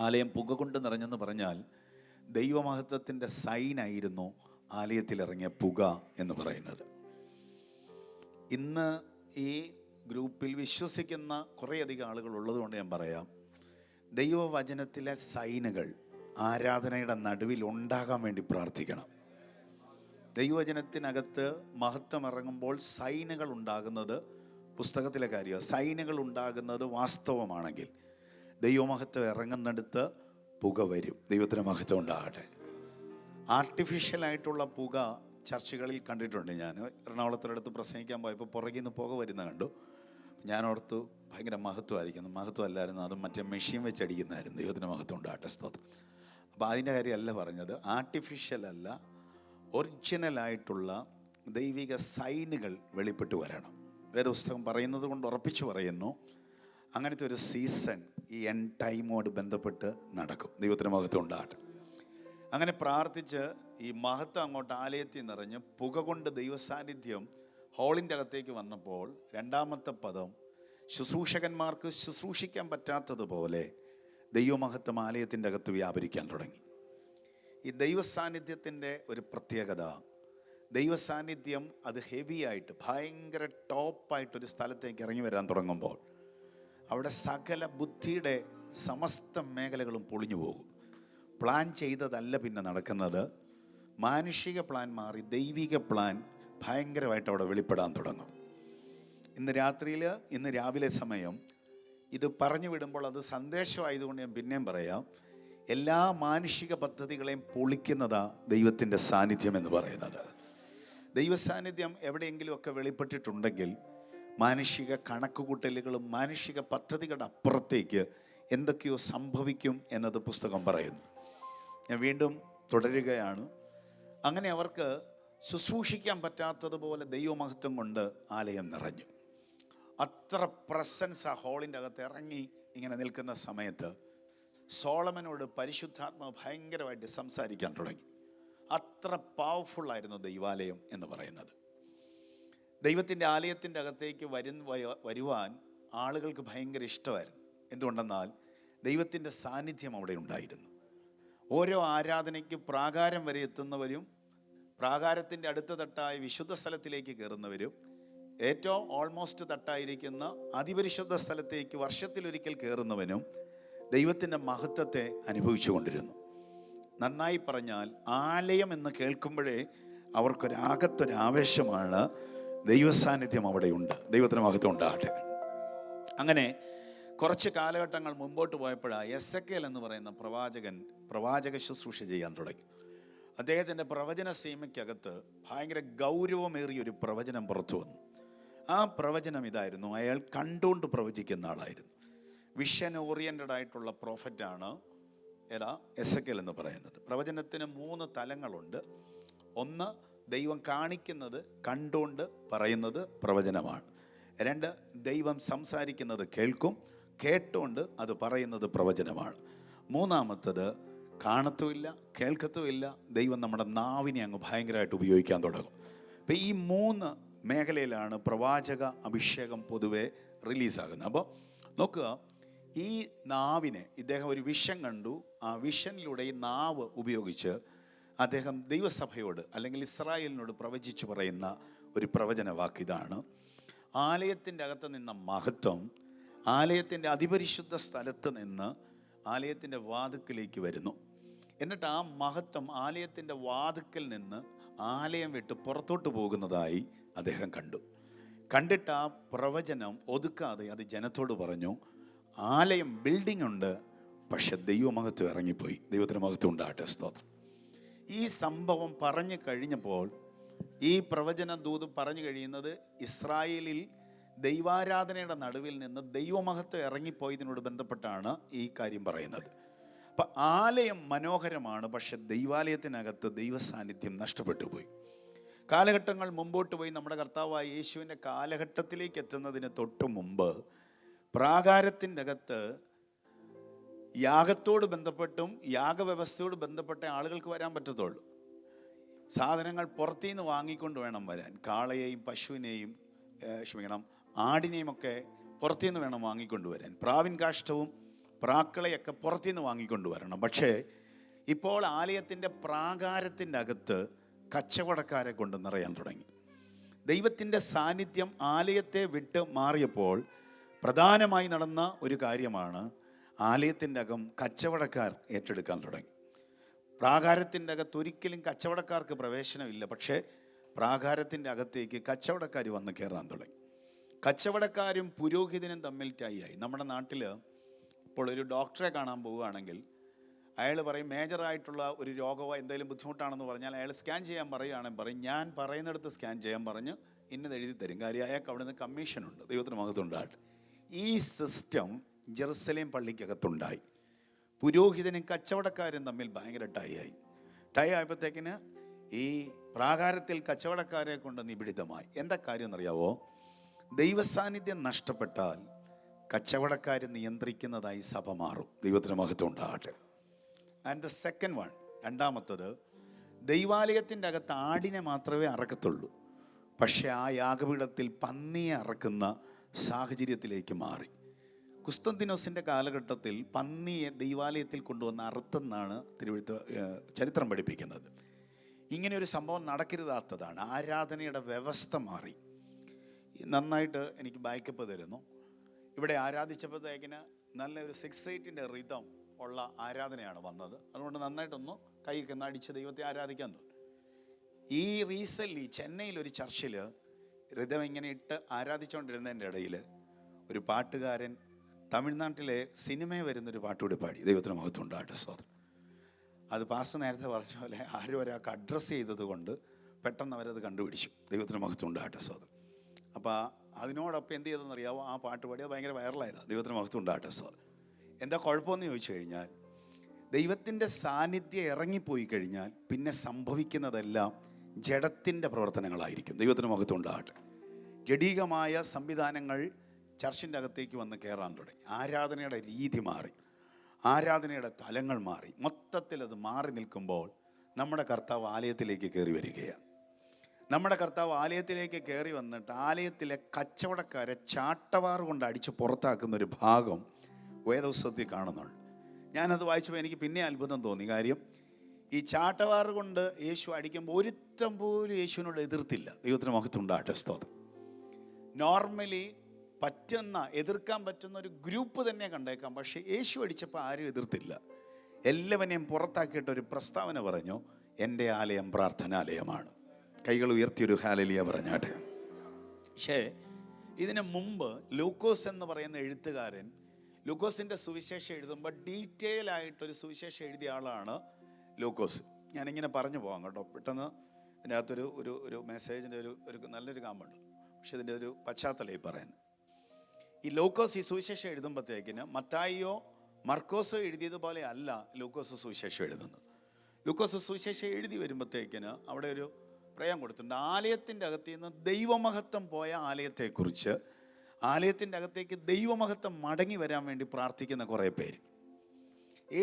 ആലയം പുക കൊണ്ട് നിറഞ്ഞെന്ന് പറഞ്ഞാൽ ദൈവമഹത്വത്തിൻ്റെ സൈനായിരുന്നു ആലയത്തിലിറങ്ങിയ പുക എന്ന് പറയുന്നത്. ഇന്ന് ഈ ഗ്രൂപ്പിൽ വിശ്വസിക്കുന്ന കുറേയധികം ആളുകൾ ഉള്ളതുകൊണ്ട് ഞാൻ പറയാം, ദൈവവചനത്തിലെ സൈനുകൾ ആരാധനയുടെ നടുവിൽ ഉണ്ടാകാൻ വേണ്ടി പ്രാർത്ഥിക്കണം. ദൈവവചനത്തിനകത്ത് മഹത്വം ഇറങ്ങുമ്പോൾ സൈനുകൾ ഉണ്ടാകുന്നത് പുസ്തകത്തിലെ കാര്യമാണ്. സൈനുകൾ ഉണ്ടാകുന്നത് വാസ്തവമാണെങ്കിൽ ദൈവമഹത്വം ഇറങ്ങുന്നിടത്ത് പുക വരും. ദൈവത്തിന് മഹത്വം ഉണ്ടാകട്ടെ. ആർട്ടിഫിഷ്യലായിട്ടുള്ള പുക ചർച്ചുകളിൽ കണ്ടിട്ടുണ്ട്. ഞാൻ എറണാകുളത്തിനടുത്ത് പ്രസംഗിക്കാൻ പോയപ്പോൾ പുറകിൽ നിന്ന് പുക വരുന്ന കണ്ടു. ഞാൻ ഓർത്തു ഭയങ്കര മഹത്വമായിരിക്കുന്നു. മഹത്വമല്ലായിരുന്നു, അത് മറ്റേ മെഷീൻ വെച്ചടിക്കുന്നതായിരുന്നു. ദൈവത്തിന് മഹത്വം ഉണ്ടാകട്ടെ, സ്തോത്രം. അപ്പോൾ അതിൻ്റെ കാര്യമല്ല പറഞ്ഞത്. ആർട്ടിഫിഷ്യൽ അല്ല, ഒറിജിനലായിട്ടുള്ള ദൈവിക സൈനുകൾ വെളിപ്പെട്ട് വരണം. വേദപുസ്തകം പറയുന്നത് കൊണ്ട് ഉറപ്പിച്ചു പറയുന്നു, അങ്ങനത്തെ ഒരു സീസൺ ഈ എൻഡ് ടൈമോട് ബന്ധപ്പെട്ട് നടക്കും. ദൈവത്തിന് മഹത്വം ഉണ്ടാകട്ടെ. അങ്ങനെ പ്രാർത്ഥിച്ച് ഈ മഹത്വം അങ്ങോട്ട് ആലയത്തിൽ നിറഞ്ഞ് പുക കൊണ്ട് ദൈവസാന്നിധ്യം ഹോളിൻ്റെ അകത്തേക്ക് വന്നപ്പോൾ രണ്ടാമത്തെ പദം, ശുശ്രൂഷകന്മാർക്ക് ശുശ്രൂഷിക്കാൻ പറ്റാത്തതുപോലെ ദൈവമഹത്വം ആലയത്തിൻ്റെ അകത്ത് വ്യാപരിക്കാൻ തുടങ്ങി. ഈ ദൈവസാന്നിധ്യത്തിൻ്റെ ഒരു പ്രത്യേകത, ദൈവസാന്നിധ്യം അത് ഹെവി ആയിട്ട് ഭയങ്കര ടോപ്പായിട്ടൊരു സ്ഥലത്തേക്ക് ഇറങ്ങി വരാൻ തുടങ്ങുമ്പോൾ അവിടെ സകല ബുദ്ധിയുടെ സമസ്ത മേഖലകളും പൊളിഞ്ഞു പോകും. പ്ലാൻ ചെയ്തതല്ല പിന്നെ നടക്കുന്നത്. മാനുഷിക പ്ലാൻ മാറി ദൈവിക പ്ലാൻ ഭയങ്കരമായിട്ട് അവിടെ വെളിപ്പെടാൻ തുടങ്ങും. ഇന്ന് രാവിലെ സമയം ഇത് പറഞ്ഞു വിടുമ്പോൾ അത് സന്ദേശമായതുകൊണ്ട് ഞാൻ പിന്നെയും പറയാം, എല്ലാ മാനുഷിക പദ്ധതികളെയും പൊളിക്കുന്നതാ ദൈവത്തിൻ്റെ സാന്നിധ്യം എന്ന് പറയുന്നത്. ദൈവസാന്നിധ്യം എവിടെയെങ്കിലുമൊക്കെ വെളിപ്പെട്ടിട്ടുണ്ടെങ്കിൽ മാനുഷിക കണക്കുകൂട്ടലുകളും മാനുഷിക പദ്ധതികളുടെ അപ്പുറത്തേക്ക് എന്തൊക്കെയോ സംഭവിക്കും എന്നത് പുസ്തകം പറയുന്നു. ഞാൻ വീണ്ടും തുടരുകയാണ്. അങ്ങനെ അവർക്ക് ശുശ്രൂഷിക്കാൻ പറ്റാത്തതുപോലെ ദൈവമഹത്വം കൊണ്ട് ആലയം നിറഞ്ഞു. അത്ര പ്രസൻസ് ആ ഹോളിൻ്റെ അകത്ത് ഇറങ്ങി ഇങ്ങനെ നിൽക്കുന്ന സമയത്ത് സോളമനോട് പരിശുദ്ധാത്മാവ് ഭയങ്കരമായിട്ട് സംസാരിക്കാൻ തുടങ്ങി. അത്ര പവർഫുള്ളായിരുന്നു ദൈവാലയം എന്ന് പറയുന്നത്. ദൈവത്തിൻ്റെ ആലയത്തിൻ്റെ അകത്തേക്ക് വരുവാൻ ആളുകൾക്ക് ഭയങ്കര ഇഷ്ടമായിരുന്നു. എന്തുകൊണ്ടെന്നാൽ ദൈവത്തിൻ്റെ സാന്നിധ്യം അവിടെ ഉണ്ടായിരുന്നു. ഓരോ ആരാധനയ്ക്ക് പ്രാകാരം വരെ എത്തുന്നവരും പ്രാകാരത്തിൻ്റെ അടുത്ത തട്ടായ വിശുദ്ധ സ്ഥലത്തിലേക്ക് കയറുന്നവരും ഏറ്റവും ഓൾമോസ്റ്റ് തട്ടായിരിക്കുന്ന അതിപരിശുദ്ധ സ്ഥലത്തേക്ക് വർഷത്തിലൊരിക്കൽ കയറുന്നവനും ദൈവത്തിൻ്റെ മഹത്വത്തെ അനുഭവിച്ചു കൊണ്ടിരുന്നു. നന്നായി പറഞ്ഞാൽ ആലയം എന്ന് കേൾക്കുമ്പോഴേ അവർക്കൊരാകത്തൊരാവേശമാണ്. ദൈവസാന്നിധ്യം അവിടെയുണ്ട്. ദൈവത്തിന് മഹത്വം ഉണ്ടാകട്ടെ. അങ്ങനെ കുറച്ച് കാലഘട്ടങ്ങൾ മുമ്പോട്ട് പോയപ്പോഴാണ് എസെക്കേൽ എന്ന് പറയുന്ന പ്രവാചക ശുശ്രൂഷ ചെയ്യാൻ തുടങ്ങി. അദ്ദേഹത്തിൻ്റെ പ്രവചന സീമയ്ക്കകത്ത് ഭയങ്കര ഗൗരവമേറിയൊരു പ്രവചനം പുറത്തു വന്നു. ആ പ്രവചനം ഇതായിരുന്നു. അയാൾ കണ്ടുകൊണ്ട് പ്രവചിക്കുന്ന ആളായിരുന്നു. വിഷൻ ഓറിയൻറ്റഡ് ആയിട്ടുള്ള പ്രോഫറ്റാണ് എസെക്കേൽ എന്ന് പറയുന്നത്. പ്രവചനത്തിന് 3 തലങ്ങളുണ്ട്. ഒന്ന്, ദൈവം കാണിക്കുന്നത് കണ്ടുകൊണ്ട് പറയുന്നത് പ്രവചനമാണ്. 2, ദൈവം സംസാരിക്കുന്നത് കേട്ടുകൊണ്ട് അത് പറയുന്നത് പ്രവചനമാണ്. 3-മത്തത് കാണത്തുമില്ല കേൾക്കത്തുമില്ല, ദൈവം നമ്മുടെ നാവിനെ അങ്ങ് ഭയങ്കരമായിട്ട് ഉപയോഗിക്കാൻ തുടങ്ങും. അപ്പം ഈ 3 മേഖലയിലാണ് പ്രവാചക അഭിഷേകം പൊതുവെ റിലീസാകുന്നത്. അപ്പോൾ നോക്കുക, ഈ നാവിനെ ഇദ്ദേഹം ഒരു വിഷൻ കണ്ടു. ആ വിഷനിലൂടെ ഈ നാവ് ഉപയോഗിച്ച് അദ്ദേഹം ദൈവസഭയോട് അല്ലെങ്കിൽ ഇസ്രായേലിനോട് പ്രവചിച്ചു പറയുന്ന ഒരു പ്രവചന വാക്കിതാണ്: ആലയത്തിൻ്റെ അകത്ത് നിന്ന മഹത്വം ആലയത്തിൻ്റെ അതിപരിശുദ്ധ സ്ഥലത്ത് നിന്ന് ആലയത്തിൻ്റെ വാതിക്കലേക്ക് വരുന്നു. എന്നിട്ട് ആ മഹത്വം ആലയത്തിൻ്റെ വാതിക്കൽ നിന്ന് ആലയം വിട്ട് പുറത്തോട്ട് പോകുന്നതായി അദ്ദേഹം കണ്ടിട്ട് ആ പ്രവചനം ഒതുക്കാതെ അത് ജനത്തോട് പറഞ്ഞു, ആലയം ബിൽഡിംഗ് ഉണ്ട്, പക്ഷെ ദൈവമഹത്വം ഇറങ്ങിപ്പോയി. ദൈവത്തിന് മഹത്വം ഉണ്ടാകട്ടെ, സ്തോത്രം. ഈ സംഭവം പറഞ്ഞു കഴിഞ്ഞപ്പോൾ, ഈ പ്രവചന ദൂത് പറഞ്ഞു കഴിയുന്നത് ഇസ്രായേലിൽ ദൈവാരാധനയുടെ നടുവിൽ നിന്ന് ദൈവമഹത്വം ഇറങ്ങിപ്പോയതിനോട് ബന്ധപ്പെട്ടാണ് ഈ കാര്യം പറയുന്നത്. അപ്പം ആലയം മനോഹരമാണ്, പക്ഷെ ദൈവാലയത്തിനകത്ത് ദൈവസാന്നിധ്യം നഷ്ടപ്പെട്ടു പോയി. കാലഘട്ടങ്ങൾ മുമ്പോട്ട് പോയി നമ്മുടെ കർത്താവായ യേശുവിൻ്റെ കാലഘട്ടത്തിലേക്ക് എത്തുന്നതിന് തൊട്ട് മുമ്പ് പ്രാകാരത്തിൻ്റെ അകത്ത് യാഗത്തോട് ബന്ധപ്പെട്ടും യാഗവ്യവസ്ഥയോട് ബന്ധപ്പെട്ട ആളുകൾക്ക് വരാൻ പറ്റത്തുള്ളൂ. സാധനങ്ങൾ പുറത്തുനിന്ന് വാങ്ങിക്കൊണ്ട് വേണം വരാൻ. കാളയെയും പശുവിനെയും ആടിനെയും ഒക്കെ പുറത്തുനിന്ന് വേണം വാങ്ങിക്കൊണ്ട് വരാൻ. പ്രാവിൻ കാഷ്ടവും പ്രാക്കളെയൊക്കെ പുറത്തുനിന്ന് വാങ്ങിക്കൊണ്ട് വരണം. പക്ഷേ ഇപ്പോൾ ആലയത്തിൻ്റെ പ്രാകാരത്തിൻ്റെ അകത്ത് കച്ചവടക്കാരെ കൊണ്ട് നിറയാൻ തുടങ്ങി. ദൈവത്തിൻ്റെ സാന്നിധ്യം ആലയത്തെ വിട്ട് മാറിയപ്പോൾ പ്രധാനമായി നടന്ന ഒരു കാര്യമാണ്, ആലയത്തിൻ്റെ അകം കച്ചവടക്കാർ ഏറ്റെടുക്കാൻ തുടങ്ങി. പ്രാകാരത്തിൻ്റെ അകത്ത് ഒരിക്കലും കച്ചവടക്കാർക്ക് പ്രവേശനമില്ല. പക്ഷേ പ്രാകാരത്തിൻ്റെ അകത്തേക്ക് കച്ചവടക്കാർ വന്ന് കയറാൻ തുടങ്ങി. കച്ചവടക്കാരും പുരോഹിതനും തമ്മിൽ ടൈയായി. നമ്മുടെ നാട്ടിൽ ഇപ്പോൾ ഒരു ഡോക്ടറെ കാണാൻ പോവുകയാണെങ്കിൽ അയാൾ പറയും, മേജറായിട്ടുള്ള ഒരു രോഗമോ എന്തെങ്കിലും ബുദ്ധിമുട്ടാണെന്ന് പറഞ്ഞാൽ അയാൾ സ്കാൻ ചെയ്യാൻ പറയുകയാണെങ്കിൽ പറയും, ഞാൻ പറയുന്നിടത്ത് സ്കാൻ ചെയ്യാൻ പറഞ്ഞ് ഇന്നത് എഴുതി തരും. കാര്യം അയാൾക്ക് അവിടെ നിന്ന് കമ്മീഷനുണ്ട്. ദൈവത്തിന് മഹത്വമുണ്ടാകട്ടെ. ഈ സിസ്റ്റം ജെറുസലേം പള്ളിക്കകത്തുണ്ടായി. പുരോഹിതനും കച്ചവടക്കാരും തമ്മിൽ ഭയങ്കര ടൈ ആയപ്പോഴത്തേക്കിന് ഈ പ്രാകാരത്തിൽ കച്ചവടക്കാരെ കൊണ്ട് നിബിഡിതമായി. എന്താ കാര്യം എന്നറിയാവോ? ദൈവസാന്നിധ്യം നഷ്ടപ്പെട്ടാൽ കച്ചവടക്കാർ നിയന്ത്രിക്കുന്നതായി സഭ മാറും. ദൈവത്തിന് മഹത്വം ഉണ്ടാകട്ടെ. ആൻഡ് ദ സെക്കൻഡ് വൺ, രണ്ടാമത്തത്, ദൈവാലയത്തിൻ്റെ അകത്ത് ആടിനെ മാത്രമേ അറക്കത്തുള്ളൂ. പക്ഷേ ആ യാഗപീഠത്തിൽ പന്നിയെ അറക്കുന്ന സാഹചര്യത്തിലേക്ക് മാറി. കുസ്തന്തിനോസിൻ്റെ കാലഘട്ടത്തിൽ പന്നിയെ ദൈവാലയത്തിൽ കൊണ്ടുവന്ന് അറുത്തെന്നാണ് ചരിത്രം പഠിപ്പിക്കുന്നത്. ഇങ്ങനെ ഒരു സംഭവം നടക്കരുതാത്തതാണ്. ആരാധനയുടെ വ്യവസ്ഥ മാറി. നന്നായിട്ട് എനിക്ക് ബാക്കപ്പ് തരുന്നു. ഇവിടെ ആരാധിച്ചപ്പോഴത്തേക്കിന് നല്ലൊരു 6/8 റിതം ഉള്ള ആരാധനയാണ് വന്നത്. അതുകൊണ്ട് നന്നായിട്ടൊന്ന് കൈയൊക്കെ അടിച്ച് ദൈവത്തെ ആരാധിക്കാൻ തോന്നും. ഈ റീസെൻ്റ്ലി ചെന്നൈയിലൊരു ചർച്ചിൽ റിതം ഇങ്ങനെ ഇട്ട് ആരാധിച്ചുകൊണ്ടിരുന്നതിൻ്റെ ഇടയിൽ ഒരു പാട്ടുകാരൻ തമിഴ്നാട്ടിലെ സിനിമയിൽ വരുന്നൊരു പാട്ടുകൂടി പാടി. ദൈവത്തിന് മഹത്വം ഉണ്ടാകട്ടെ. സ്തോത്രം. അത് പാസ്റ്റർ നേരത്തെ പറഞ്ഞ പോലെ ആരും ഒരാൾക്ക് അഡ്രസ്സ് ചെയ്തത് കൊണ്ട് പെട്ടെന്ന് അവരത് കണ്ടുപിടിച്ചു. ദൈവത്തിന് മഹത്വം ഉണ്ടാകട്ടെ. സ്തോത്രം. അപ്പോൾ അതിനോടൊപ്പം എന്ത് ചെയ്തതെന്നറിയാവോ? ആ പാട്ട് പാടിയത് ഭയങ്കര വൈറലായതാണ്. ദൈവത്തിന് മഹത്വം ഉണ്ടാകട്ടെ. സ്തോത്രം. എന്താ കുഴപ്പമെന്ന് ചോദിച്ചു കഴിഞ്ഞാൽ, ദൈവത്തിൻ്റെ സാന്നിധ്യം ഇറങ്ങിപ്പോയി കഴിഞ്ഞാൽ പിന്നെ സംഭവിക്കുന്നതെല്ലാം ജഡത്തിൻ്റെ പ്രവർത്തനങ്ങളായിരിക്കും. ദൈവത്തിന് മഹത്വം ഉണ്ടാകട്ടെ. ജഡീകമായ സംവിധാനങ്ങൾ ചർച്ചിൻ്റെ അകത്തേക്ക് വന്ന് കയറാൻ തുടങ്ങി. ആരാധനയുടെ രീതി മാറി, ആരാധനയുടെ തലങ്ങൾ മാറി. മൊത്തത്തിൽ അത് മാറി നിൽക്കുമ്പോൾ നമ്മുടെ കർത്താവ് ആലയത്തിലേക്ക് കയറി വരികയാണ്. നമ്മുടെ കർത്താവ് ആലയത്തിലേക്ക് കയറി വന്നിട്ട് ആലയത്തിലെ കച്ചവടക്കാരെ ചാട്ടവാറ് കൊണ്ട് അടിച്ച് പുറത്താക്കുന്നൊരു ഭാഗം വേദപുസ്തകത്തിൽ കാണുന്നുണ്ട്. ഞാനത് വായിച്ചപ്പോൾ എനിക്ക് പിന്നെ അത്ഭുതം തോന്നി. കാര്യം ഈ ചാട്ടവാറ് കൊണ്ട് യേശു അടിക്കുമ്പോൾ ഒരുത്തം പോലും യേശുവിനോട് എതിർത്തില്ല. ദൈവത്തിന് മഹത്വം ഉണ്ടാകട്ടെ. സ്തോത്രം. നോർമലി എതിർക്കാൻ പറ്റുന്ന ഒരു ഗ്രൂപ്പ് തന്നെ കണ്ടേക്കാം. പക്ഷേ യേശു അടിച്ചപ്പോൾ ആരും എതിർത്തില്ല. എല്ലാവരെയും പുറത്താക്കിയിട്ട് ഒരു പ്രസ്താവന പറഞ്ഞു, എൻ്റെ ആലയം പ്രാർത്ഥനാലയമാണ്. കൈകൾ ഉയർത്തിയൊരു ഹല്ലേലൂയ പറഞ്ഞാട്ടെ. പക്ഷേ ഇതിനു മുമ്പ് ലൂക്കോസ് എന്ന് പറയുന്ന എഴുത്തുകാരൻ ലൂക്കോസിൻ്റെ സുവിശേഷം എഴുതുമ്പോൾ ഡീറ്റെയിൽ ആയിട്ടൊരു സുവിശേഷം എഴുതിയ ആളാണ് ലൂക്കോസ്. ഞാനിങ്ങനെ പറഞ്ഞു പോകാം കേട്ടോ. പെട്ടെന്ന് ഇതിൻ്റെ അകത്തൊരു ഒരു ഒരു മെസ്സേജിൻ്റെ ഒരു നല്ലൊരു കാമ്പുണ്ട്. പക്ഷെ ഇതിൻ്റെ ഒരു പശ്ചാത്തലം പറയുന്നത്, ഈ ലൂക്കോസ് ഈ സുവിശേഷം എഴുതുമ്പോഴത്തേക്കിന് മത്തായിയോ മർക്കോസോ എഴുതിയതുപോലെ അല്ല ലൂക്കോസ് സുവിശേഷം എഴുതുന്നത്. ലൂക്കോസ് സുവിശേഷം എഴുതി വരുമ്പോഴത്തേക്കിന് അവിടെ ഒരു പ്രയം കൊടുത്തിട്ടുണ്ട്. ആലയത്തിൻ്റെ അകത്ത് നിന്ന് ദൈവമഹത്വം പോയ ആലയത്തെക്കുറിച്ച്, ആലയത്തിൻ്റെ അകത്തേക്ക് ദൈവമഹത്വം മടങ്ങി വരാൻ വേണ്ടി പ്രാർത്ഥിക്കുന്ന കുറേ പേര്.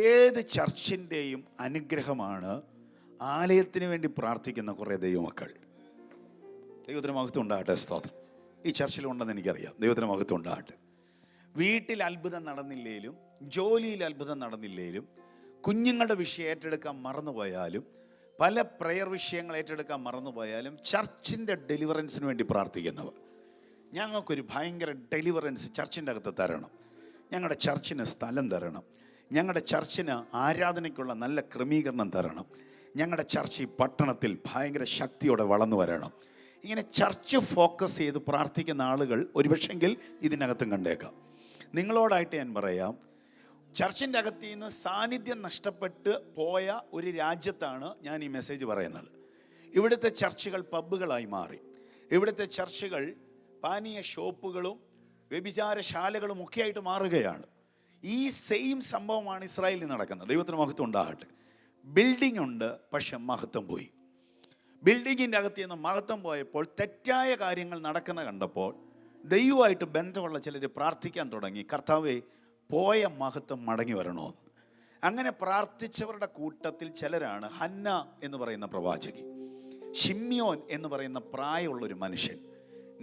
ഏത് ചർച്ചിൻ്റെയും അനുഗ്രഹമാണ് ആലയത്തിന് വേണ്ടി പ്രാർത്ഥിക്കുന്ന കുറേ ദൈവമക്കൾ. ദൈവത്തിന് മഹത്വം ഉണ്ടാകട്ടെ. സ്തോത്രം. ഈ ചർച്ചിലുണ്ടെന്ന് എനിക്കറിയാം. ദൈവത്തിന് മഹത്വം ഉണ്ടാകട്ടെ. വീട്ടിൽ അത്ഭുതം നടന്നില്ലേലും, ജോലിയിൽ അത്ഭുതം നടന്നില്ലേലും, കുഞ്ഞുങ്ങളുടെ വിഷയം ഏറ്റെടുക്കാൻ മറന്നുപോയാലും, പല പ്രയർ വിഷയങ്ങൾ ഏറ്റെടുക്കാൻ മറന്നുപോയാലും ചർച്ചിൻ്റെ ഡെലിവറൻസിന് വേണ്ടി പ്രാർത്ഥിക്കുന്നവർ, ഞങ്ങൾക്കൊരു ഭയങ്കര ഡെലിവറൻസ് ചർച്ചിൻ്റെ അകത്ത് തരണം, ഞങ്ങളുടെ ചർച്ചിന് സ്ഥലം തരണം, ഞങ്ങളുടെ ചർച്ചിന് ആരാധനയ്ക്കുള്ള നല്ല ക്രമീകരണം തരണം, ഞങ്ങളുടെ ചർച്ച് ഈ പട്ടണത്തിൽ ഭയങ്കര ശക്തിയോടെ വളർന്നു വരണം. ഇങ്ങനെ ചർച്ച് ഫോക്കസ് ചെയ്ത് പ്രാർത്ഥിക്കുന്ന ആളുകൾ ഒരുപക്ഷെങ്കിൽ ഇതിനകത്തും കണ്ടേക്കാം. നിങ്ങളോടായിട്ട് ഞാൻ പറയാം, ചർച്ചിൻ്റെ അകത്ത് നിന്ന് സാന്നിധ്യം നഷ്ടപ്പെട്ട് പോയ ഒരു രാജ്യത്താണ് ഞാൻ ഈ മെസ്സേജ് പറയുന്നത്. ഇവിടുത്തെ ചർച്ചുകൾ പബ്ബുകളായി മാറി. ഇവിടുത്തെ ചർച്ചുകൾ പാനീയ ഷോപ്പുകളും വ്യഭിചാരശാലകളും ഒക്കെ ആയിട്ട് മാറുകയാണ്. ഈ സെയിം സംഭവമാണ് ഇസ്രായേലിൽ നടക്കുന്നത്. ദൈവത്തിന് മഹത്വം ഉണ്ടാകട്ടെ. ബിൽഡിംഗ് ഉണ്ട്, പക്ഷെ മഹത്വം പോയി. ബിൽഡിങ്ങിൻ്റെ അകത്ത് നിന്ന് മഹത്വം പോയപ്പോൾ തെറ്റായ കാര്യങ്ങൾ നടക്കുന്ന കണ്ടപ്പോൾ ദൈവമായിട്ട് ബന്ധമുള്ള ചിലർ പ്രാർത്ഥിക്കാൻ തുടങ്ങി, കർത്താവേ പോയ മഹത്വം മടങ്ങി വരണോ. അങ്ങനെ പ്രാർത്ഥിച്ചവരുടെ കൂട്ടത്തിൽ ചിലരാണ് ഹന്ന എന്ന് പറയുന്ന പ്രവാചകി, ഷിമ്യോൻ എന്ന് പറയുന്ന പ്രായമുള്ളൊരു മനുഷ്യൻ,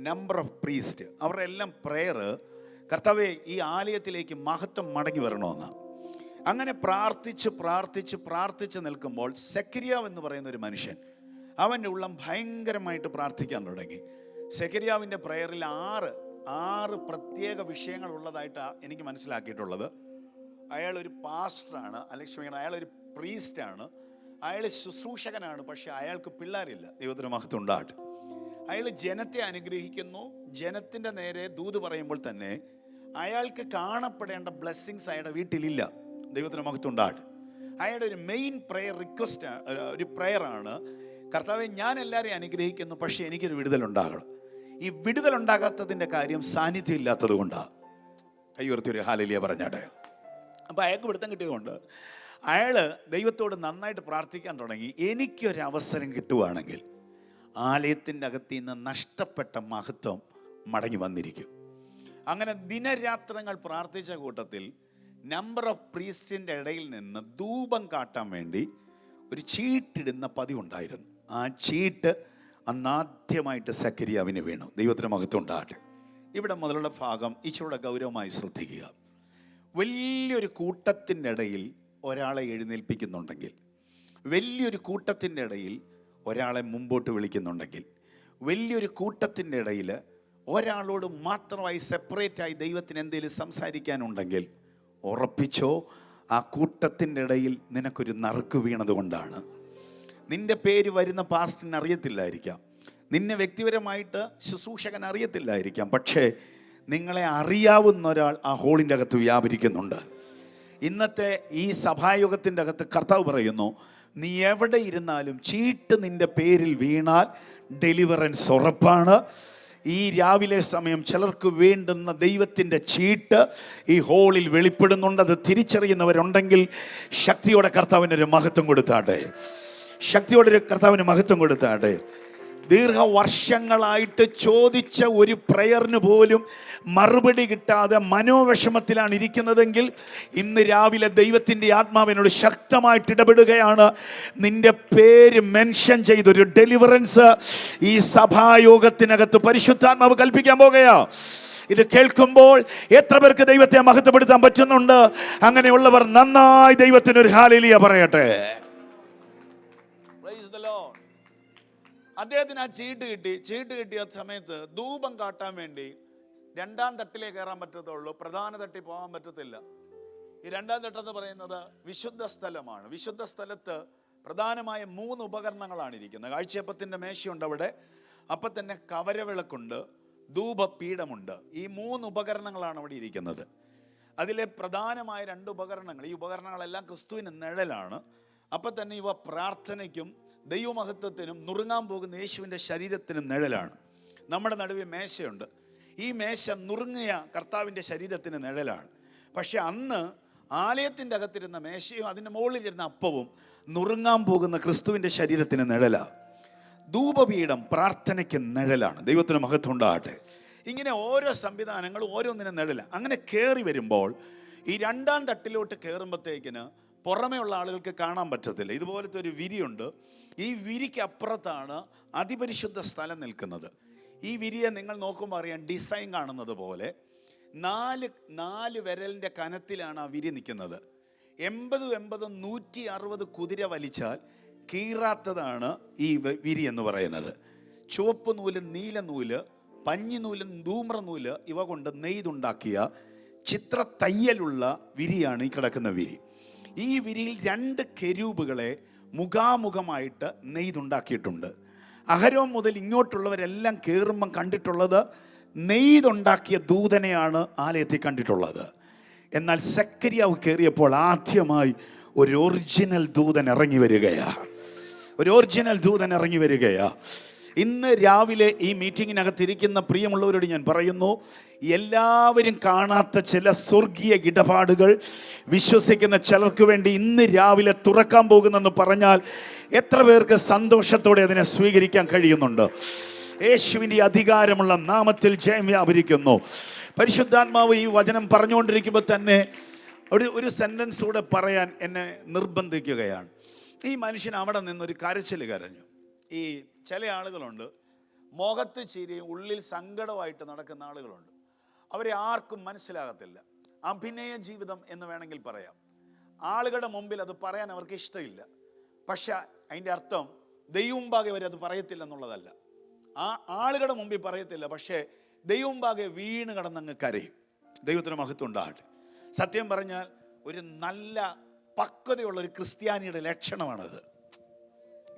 നമ്പർ ഓഫ് പ്രീസ്റ്റ്. അവരുടെ എല്ലാം പ്രെയർ, കർത്താവേ ഈ ആലയത്തിലേക്ക് മഹത്വം മടങ്ങി വരണമെന്ന്. അങ്ങനെ പ്രാർത്ഥിച്ച് നിൽക്കുമ്പോൾ സെക്കരിയാവ് എന്ന് പറയുന്ന ഒരു മനുഷ്യൻ, അവൻ്റെ ഉള്ളം ഭയങ്കരമായിട്ട് പ്രാർത്ഥിക്കാൻ തുടങ്ങി. സെക്കരിയാവിൻ്റെ പ്രെയറിൽ ആറ് പ്രത്യേക വിഷയങ്ങൾ ഉള്ളതായിട്ടാണ് എനിക്ക് മനസ്സിലാക്കിയിട്ടുള്ളത്. അയാളൊരു പാസ്റ്ററാണ്, അല്ലെങ്കിൽ അയാളൊരു പ്രീസ്റ്റാണ്, അയാൾ ശുശ്രൂഷകനാണ്, പക്ഷെ അയാൾക്ക് പിള്ളേരില്ല. ദൈവത്തിന് മഹത്വം ഉണ്ടാകട്ടെ. അയാൾ ജനത്തെ അനുഗ്രഹിക്കുന്നു. ജനത്തിൻ്റെ നേരെ ദൂത് പറയുമ്പോൾ തന്നെ അയാൾക്ക് കാണപ്പെടേണ്ട ബ്ലെസ്സിങ്സ് അയാളുടെ വീട്ടിലില്ല. ദൈവത്തിന് മഹത്വം ഉണ്ടാകട്ടെ. അയാളുടെ ഒരു മെയിൻ പ്രെയർ റിക്വസ്റ്റ്, ഒരു പ്രെയറാണ്, കർത്താവെ ഞാൻ എല്ലാവരെയും അനുഗ്രഹിക്കുന്നു, പക്ഷേ എനിക്കൊരു വിടുതലുണ്ടാകണം. ഈ വിടുതലുണ്ടാകാത്തതിൻ്റെ കാര്യം സാന്നിധ്യം ഇല്ലാത്തത് കൊണ്ടാണ്. കൈ ഉയർത്തി ഒരു ഹല്ലേലൂയ പറഞ്ഞാട്ടെ. അപ്പോൾ അയാൾക്ക് പിടുത്തം കിട്ടിയതുകൊണ്ട് അയാൾ ദൈവത്തോട് നന്നായിട്ട് പ്രാർത്ഥിക്കാൻ തുടങ്ങി. എനിക്കൊരവസരം കിട്ടുവാണെങ്കിൽ ആലയത്തിൻ്റെ അകത്ത് നിന്ന് നഷ്ടപ്പെട്ട മഹത്വം മടങ്ങി വന്നിരിക്കും. അങ്ങനെ ദിനരാത്രങ്ങൾ പ്രാർത്ഥിച്ച കൂട്ടത്തിൽ നമ്പർ ഓഫ് പ്രീസ്റ്റിൻ്റെ ഇടയിൽ നിന്ന് ധൂപം കാട്ടാൻ വേണ്ടി ഒരു ചീട്ടിടുന്ന പതിവുണ്ടായിരുന്നു. ആ ചീട്ട് അന്നാദ്യമായിട്ട് സെക്കരിയാവിന് വീണു. ദൈവത്തിന് മഹത്വം ഉണ്ടാകട്ടെ. ഇവിടെ മുതലുള്ള ഭാഗം ഇച്ചിരൂടെ ഗൗരവമായി ശ്രദ്ധിക്കുക. വലിയൊരു കൂട്ടത്തിൻ്റെ ഇടയിൽ ഒരാളെ എഴുന്നേൽപ്പിക്കുന്നുണ്ടെങ്കിൽ, വലിയൊരു കൂട്ടത്തിൻ്റെ ഇടയിൽ ഒരാളെ മുമ്പോട്ട് വിളിക്കുന്നുണ്ടെങ്കിൽ, വലിയൊരു കൂട്ടത്തിൻ്റെ ഇടയിൽ ഒരാളോട് മാത്രമായി സെപ്പറേറ്റായി ദൈവത്തിന് എന്തെങ്കിലും സംസാരിക്കാനുണ്ടെങ്കിൽ ഉറപ്പിച്ചോ, ആ കൂട്ടത്തിൻ്റെ ഇടയിൽ നിനക്കൊരു നറുക്ക് വീണത് കൊണ്ടാണ്. നിന്റെ പേര് വരുന്ന പാസ്റ്റിന് അറിയത്തില്ലായിരിക്കാം, നിന്നെ വ്യക്തിപരമായിട്ട് ശുശ്രൂഷകൻ അറിയത്തില്ലായിരിക്കാം, പക്ഷേ നിങ്ങളെ അറിയാവുന്ന ഒരാൾ ആ ഹോളിൻ്റെ അകത്ത് വ്യാപരിക്കുന്നുണ്ട്. ഇന്നത്തെ ഈ സഭായോഗത്തിൻ്റെ അകത്ത് കർത്താവ് പറയുന്നു, നീ എവിടെ ഇരുന്നാലും ചീട്ട് നിന്റെ പേരിൽ വീണാൽ ഡെലിവറൻസ് ഉറപ്പാണ്. ഈ രാവിലെ സമയം ചിലർക്ക് വേണ്ടുന്ന ദൈവത്തിൻ്റെ ചീട്ട് ഈ ഹോളിൽ വെളിപ്പെടുന്നുണ്ട്. അത് തിരിച്ചറിയുന്നവരുണ്ടെങ്കിൽ ശക്തിയോടെ കർത്താവിനൊരു മഹത്വം കൊടുത്താട്ടെ. ശക്തിയോടെ കർത്താവിന് മഹത്വം കൊടുത്താട്ടെ. ദീർഘവർഷങ്ങളായിട്ട് ചോദിച്ച ഒരു പ്രയറിന് പോലും മറുപടി കിട്ടാതെ മനോവിഷമത്തിലാണ് ഇരിക്കുന്നതെങ്കിൽ ഇന്ന് രാവിലെ ദൈവത്തിൻ്റെ ആത്മാവിനോട് ശക്തമായിട്ട് ഇടപെടുകയാണ്. നിന്റെ പേര് മെൻഷൻ ചെയ്തൊരു ഡെലിവറൻസ് ഈ സഭായോഗത്തിനകത്ത് പരിശുദ്ധാത്മാവ് കൽപ്പിക്കാൻ പോകുകയാ. ഇത് കേൾക്കുമ്പോൾ എത്ര പേർക്ക് ദൈവത്തെ മഹത്വപ്പെടുത്താൻ പറ്റുന്നുണ്ട്? അങ്ങനെയുള്ളവർ നന്നായി ദൈവത്തിനൊരു ഹല്ലേലൂയ പറയട്ടെ. അദ്ദേഹത്തിന് ആ ചീട്ട് കിട്ടിയ സമയത്ത് ധൂപം കാട്ടാൻ വേണ്ടി രണ്ടാം തട്ടിലേ കയറാൻ പറ്റത്തുള്ളൂ, പ്രധാന തട്ടിൽ പോകാൻ പറ്റത്തില്ല. ഈ രണ്ടാം തട്ടെന്ന് പറയുന്നത് വിശുദ്ധ സ്ഥലമാണ്. വിശുദ്ധ സ്ഥലത്ത് പ്രധാനമായ 3 ഉപകരണങ്ങളാണ് ഇരിക്കുന്നത്. കാഴ്ചയപ്പത്തിൻ്റെ മേശയുണ്ട് അവിടെ, അപ്പം തന്നെ കവരവിളക്കുണ്ട്, ധൂപപീഠമുണ്ട്. ഈ 3 ഉപകരണങ്ങളാണ് അവിടെ ഇരിക്കുന്നത്. അതിലെ പ്രധാനമായ 2 ഉപകരണങ്ങൾ, ഈ ഉപകരണങ്ങളെല്ലാം ക്രിസ്തുവിന് നിഴലാണ്. അപ്പം തന്നെ ഇവ പ്രാർത്ഥനയ്ക്കും ദൈവമഹത്വത്തിനും നുറുങ്ങാൻ പോകുന്ന യേശുവിൻ്റെ ശരീരത്തിനും നിഴലാണ്. നമ്മുടെ നടുവിൽ മേശയുണ്ട്. ഈ മേശ നുറുങ്ങിയ കർത്താവിൻ്റെ ശരീരത്തിന് നിഴലാണ്. പക്ഷെ അന്ന് ആലയത്തിൻ്റെ അകത്തിരുന്ന മേശയും അതിൻ്റെ മുകളിലിരുന്ന അപ്പവും നുറുങ്ങാൻ പോകുന്ന ക്രിസ്തുവിൻ്റെ ശരീരത്തിന് നിഴലാണ്. ധൂപപീഠം പ്രാർത്ഥനയ്ക്ക് നിഴലാണ്. ദൈവത്തിന് മഹത്വം ഉണ്ടാകട്ടെ. ഇങ്ങനെ ഓരോ സംവിധാനങ്ങളും ഓരോന്നിനും നിഴലാണ്. അങ്ങനെ കയറി വരുമ്പോൾ ഈ രണ്ടാം തട്ടിലോട്ട് കയറുമ്പോഴത്തേക്കിന് പുറമേ ഉള്ള ആളുകൾക്ക് കാണാൻ പറ്റത്തില്ല. ഇതുപോലത്തെ ഒരു വിരിയുണ്ട്. ഈ വിരിക്ക് അപ്പുറത്താണ് അതിപരിശുദ്ധ സ്ഥലം നിൽക്കുന്നത്. ഈ വിരിയെ നിങ്ങൾ നോക്കുമ്പോൾ അറിയാം, ഡിസൈൻ കാണുന്നത് പോലെ 4 വിരലിൻ്റെ കനത്തിലാണ് ആ വിരി നിൽക്കുന്നത്. 80 160 കുതിര വലിച്ചാൽ കീറാത്തതാണ് ഈ വിരി എന്ന് പറയുന്നത്. ചുവപ്പ് നൂല്, നീല നൂല്, പഞ്ഞിനൂല്, ധൂമ്രനൂല് ഇവ കൊണ്ട് നെയ്തുണ്ടാക്കിയ ചിത്ര തയ്യലുള്ള വിരിയാണ് ഈ കിടക്കുന്ന വിരി. ഈ വിരിയിൽ 2 കെരൂബുകളെ മുഖാമുഖമായിട്ട് നെയ്തുണ്ടാക്കിയിട്ടുണ്ട്. അഹരോൻ മുതൽ ഇങ്ങോട്ടുള്ളവരെല്ലാം കയറുമ്പം കണ്ടിട്ടുള്ളത് നെയ്തുണ്ടാക്കിയ ദൂതനെയാണ് ആലയത്തിൽ കണ്ടിട്ടുള്ളത്. എന്നാൽ സെക്കരിയാവ് കയറിയപ്പോൾ ആദ്യമായി ഒരു ഒറിജിനൽ ദൂതൻ ഇറങ്ങി വരികയാ. ഇന്ന് രാവിലെ ഈ മീറ്റിങ്ങിനകത്തിരിക്കുന്ന പ്രിയമുള്ളവരോട് ഞാൻ പറയുന്നു, എല്ലാവരും കാണാത്ത ചില സ്വർഗീയ ഇടപാടുകൾ വിശ്വസിക്കുന്ന ചിലർക്ക് വേണ്ടി ഇന്ന് രാവിലെ തുറക്കാൻ പോകുന്നെന്ന് പറഞ്ഞാൽ എത്ര പേർക്ക് സന്തോഷത്തോടെ അതിനെ സ്വീകരിക്കാൻ കഴിയുന്നുണ്ട്? യേശുവിൻ്റെ അധികാരമുള്ള നാമത്തിൽ ജയം വ്യാപരിക്കുന്നു. പരിശുദ്ധാത്മാവ് ഈ വചനം പറഞ്ഞുകൊണ്ടിരിക്കുമ്പോൾ തന്നെ ഒരു സെൻറ്റൻസ് കൂടെ പറയാൻ എന്നെ നിർബന്ധിക്കുകയാണ്. ഈ മനുഷ്യൻ അവിടെ നിന്നൊരു കരച്ചിൽ കരഞ്ഞു. ഈ ചില ആളുകളുണ്ട്, മുഖത്ത് ചിരിയും ഉള്ളിൽ സങ്കടമായിട്ട് നടക്കുന്ന ആളുകളുണ്ട്. അവരെ ആർക്കും മനസ്സിലാകത്തില്ല. അഭിനയ ജീവിതം എന്ന് വേണമെങ്കിൽ പറയാം. ആളുകളുടെ മുമ്പിൽ അത് പറയാൻ അവർക്ക് ഇഷ്ടമില്ല. പക്ഷെ അതിൻ്റെ അർത്ഥം ദൈവമുമ്പാകെ അവരത് പറയത്തില്ല എന്നുള്ളതല്ല. ആ ആളുകളുടെ മുമ്പിൽ പറയത്തില്ല, പക്ഷേ ദൈവമുമ്പാകെ വീണ് കിടന്നങ്ങ് കരയും. ദൈവത്തിന് മഹത്വം ഉണ്ടാകട്ടെ. സത്യം പറഞ്ഞാൽ ഒരു നല്ല പക്വതയുള്ള ഒരു ക്രിസ്ത്യാനിയുടെ ലക്ഷണമാണത്.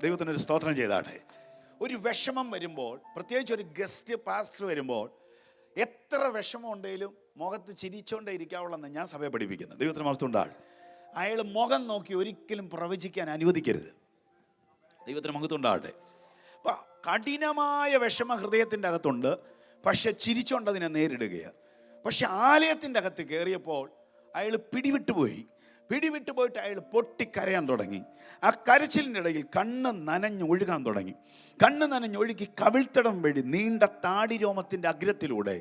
ദൈവത്തിനൊരു സ്തോത്രം ചെയ്താട്ടെ. ഒരു വിഷമം വരുമ്പോൾ, പ്രത്യേകിച്ച് ഒരു ഗസ്റ്റ് പാസ്റ്റർ വരുമ്പോൾ, എത്ര വിഷമം ഉണ്ടെങ്കിലും മുഖത്ത് ചിരിച്ചോണ്ടേ ഇരിക്കാവുള്ളെന്ന് ഞാൻ സഭയെ പഠിപ്പിക്കുന്നത്. ദൈവത്തിന് മഹത്വം ഉണ്ടാകട്ടെ. അയാൾ മുഖം നോക്കി ഒരിക്കലും പ്രവചിക്കാൻ അനുവദിക്കരുത്. ദൈവത്തിന് മഹത്വം ഉണ്ടാകട്ടെ. അപ്പം കഠിനമായ വിഷമ ഹൃദയത്തിൻ്റെ അകത്തുണ്ട്, പക്ഷെ ചിരിച്ചോണ്ട് അതിനെ നേരിടുകയാണ്. പക്ഷെ ആലയത്തിൻ്റെ അകത്ത് കയറിയപ്പോൾ അയാൾ പിടിവിട്ടു പോയിട്ട് അയാൾ പൊട്ടിക്കരയാൻ തുടങ്ങി. ആ കരച്ചിലിൻ്റെ ഇടയിൽ കണ്ണ് നനഞ്ഞൊഴുകാൻ തുടങ്ങി. കണ്ണ് നനഞ്ഞൊഴുകി കവിൾത്തടം വഴി നീണ്ട താടി രോമത്തിൻ്റെ അഗ്രത്തിലൂടെ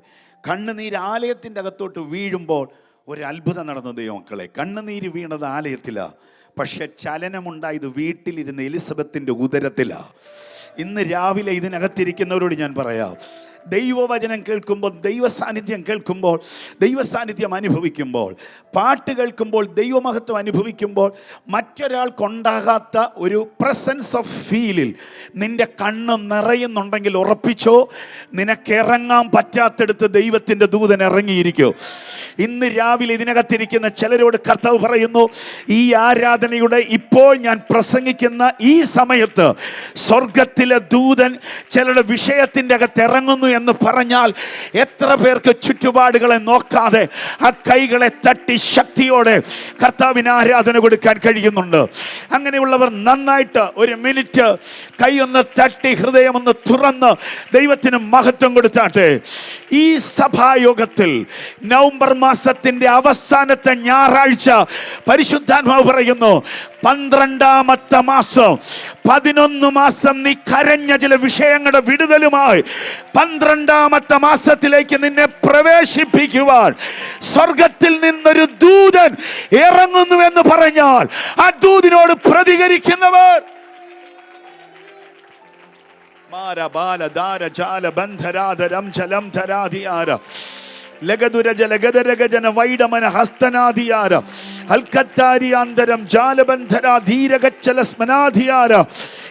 കണ്ണുനീര് ആലയത്തിൻ്റെ അകത്തോട്ട് വീഴുമ്പോൾ ഒരു അത്ഭുതം നടന്നു. ദൈവമക്കളെ, കണ്ണുനീര് വീണത് ആലയത്തിലാണ്, പക്ഷെ ചലനമുണ്ടായത് വീട്ടിലിരുന്ന് എലിസബത്തിൻ്റെ ഉദരത്തിലാണ്. ഇന്ന് രാവിലെ ഇതിനകത്തിരിക്കുന്നവരോട് ഞാൻ പറയാം, ദൈവവചനം കേൾക്കുമ്പോൾ, ദൈവ സാന്നിധ്യം കേൾക്കുമ്പോൾ, ദൈവ സാന്നിധ്യം അനുഭവിക്കുമ്പോൾ, പാട്ട് കേൾക്കുമ്പോൾ, ദൈവമഹത്വം അനുഭവിക്കുമ്പോൾ മറ്റൊരാൾക്കുണ്ടാകാത്ത ഒരു പ്രസൻസ് ഓഫ് ഫീലിൽ നിന്റെ കണ്ണ് നിറയുന്നുണ്ടെങ്കിൽ ഉറപ്പിച്ചോ, നിനക്കിറങ്ങാൻ പറ്റാത്തടുത്ത് ദൈവത്തിൻ്റെ ദൂതൻ ഇറങ്ങിയിരിക്കും. ഇന്ന് രാവിലെ ഇതിനകത്തിരിക്കുന്ന ചിലരോട് കർത്താവ് പറയുന്നു, ഈ ആരാധനയുടെ ഇപ്പോൾ ഞാൻ പ്രസംഗിക്കുന്ന ഈ സമയത്ത് സ്വർഗത്തിലെ ദൂതൻ ചിലരുടെ വിഷയത്തിൻ്റെ അകത്ത് ഇറങ്ങുന്നു എന്ന് പറഞ്ഞാൽ എത്ര പേർക്ക് ചുറ്റുപാടുകളെ നോക്കാതെ ആ കൈകളെ തട്ടി ശക്തിയോടെ കർത്താവിന് ആരാധന കൊടുക്കാൻ കഴിയുന്നുണ്ട്? അങ്ങനെയുള്ളവർ നന്നായിട്ട് ഒരു മിനിറ്റ് കൈ ഒന്ന് തട്ടി ഹൃദയം ഒന്ന് തുറന്ന് ദൈവത്തിന് മഹത്വം കൊടുത്താട്ടെ. ഈ സഭായോഗത്തിൽ നവംബർ മാസത്തിന്റെ അവസാനത്തെ ഞായറാഴ്ച പരിശുദ്ധാത്മാവ് പറയുന്നു, 12ാമത്തെ മാസം, 11 മാസം നീ കരഞ്ഞ ചില വിഷയങ്ങളുടെ വിടുതലുമായി 12ാമത്തെ മാസത്തിലേക്ക് നിന്നെ പ്രവേശിപ്പിക്കുവാൻ സ്വർഗത്തിൽ നിന്നൊരു ദൂതൻ ഇറങ്ങുന്നുവെന്ന് പറഞ്ഞാൽ ആ ദൂതിനോട് പ്രതികരിക്കുന്നവർ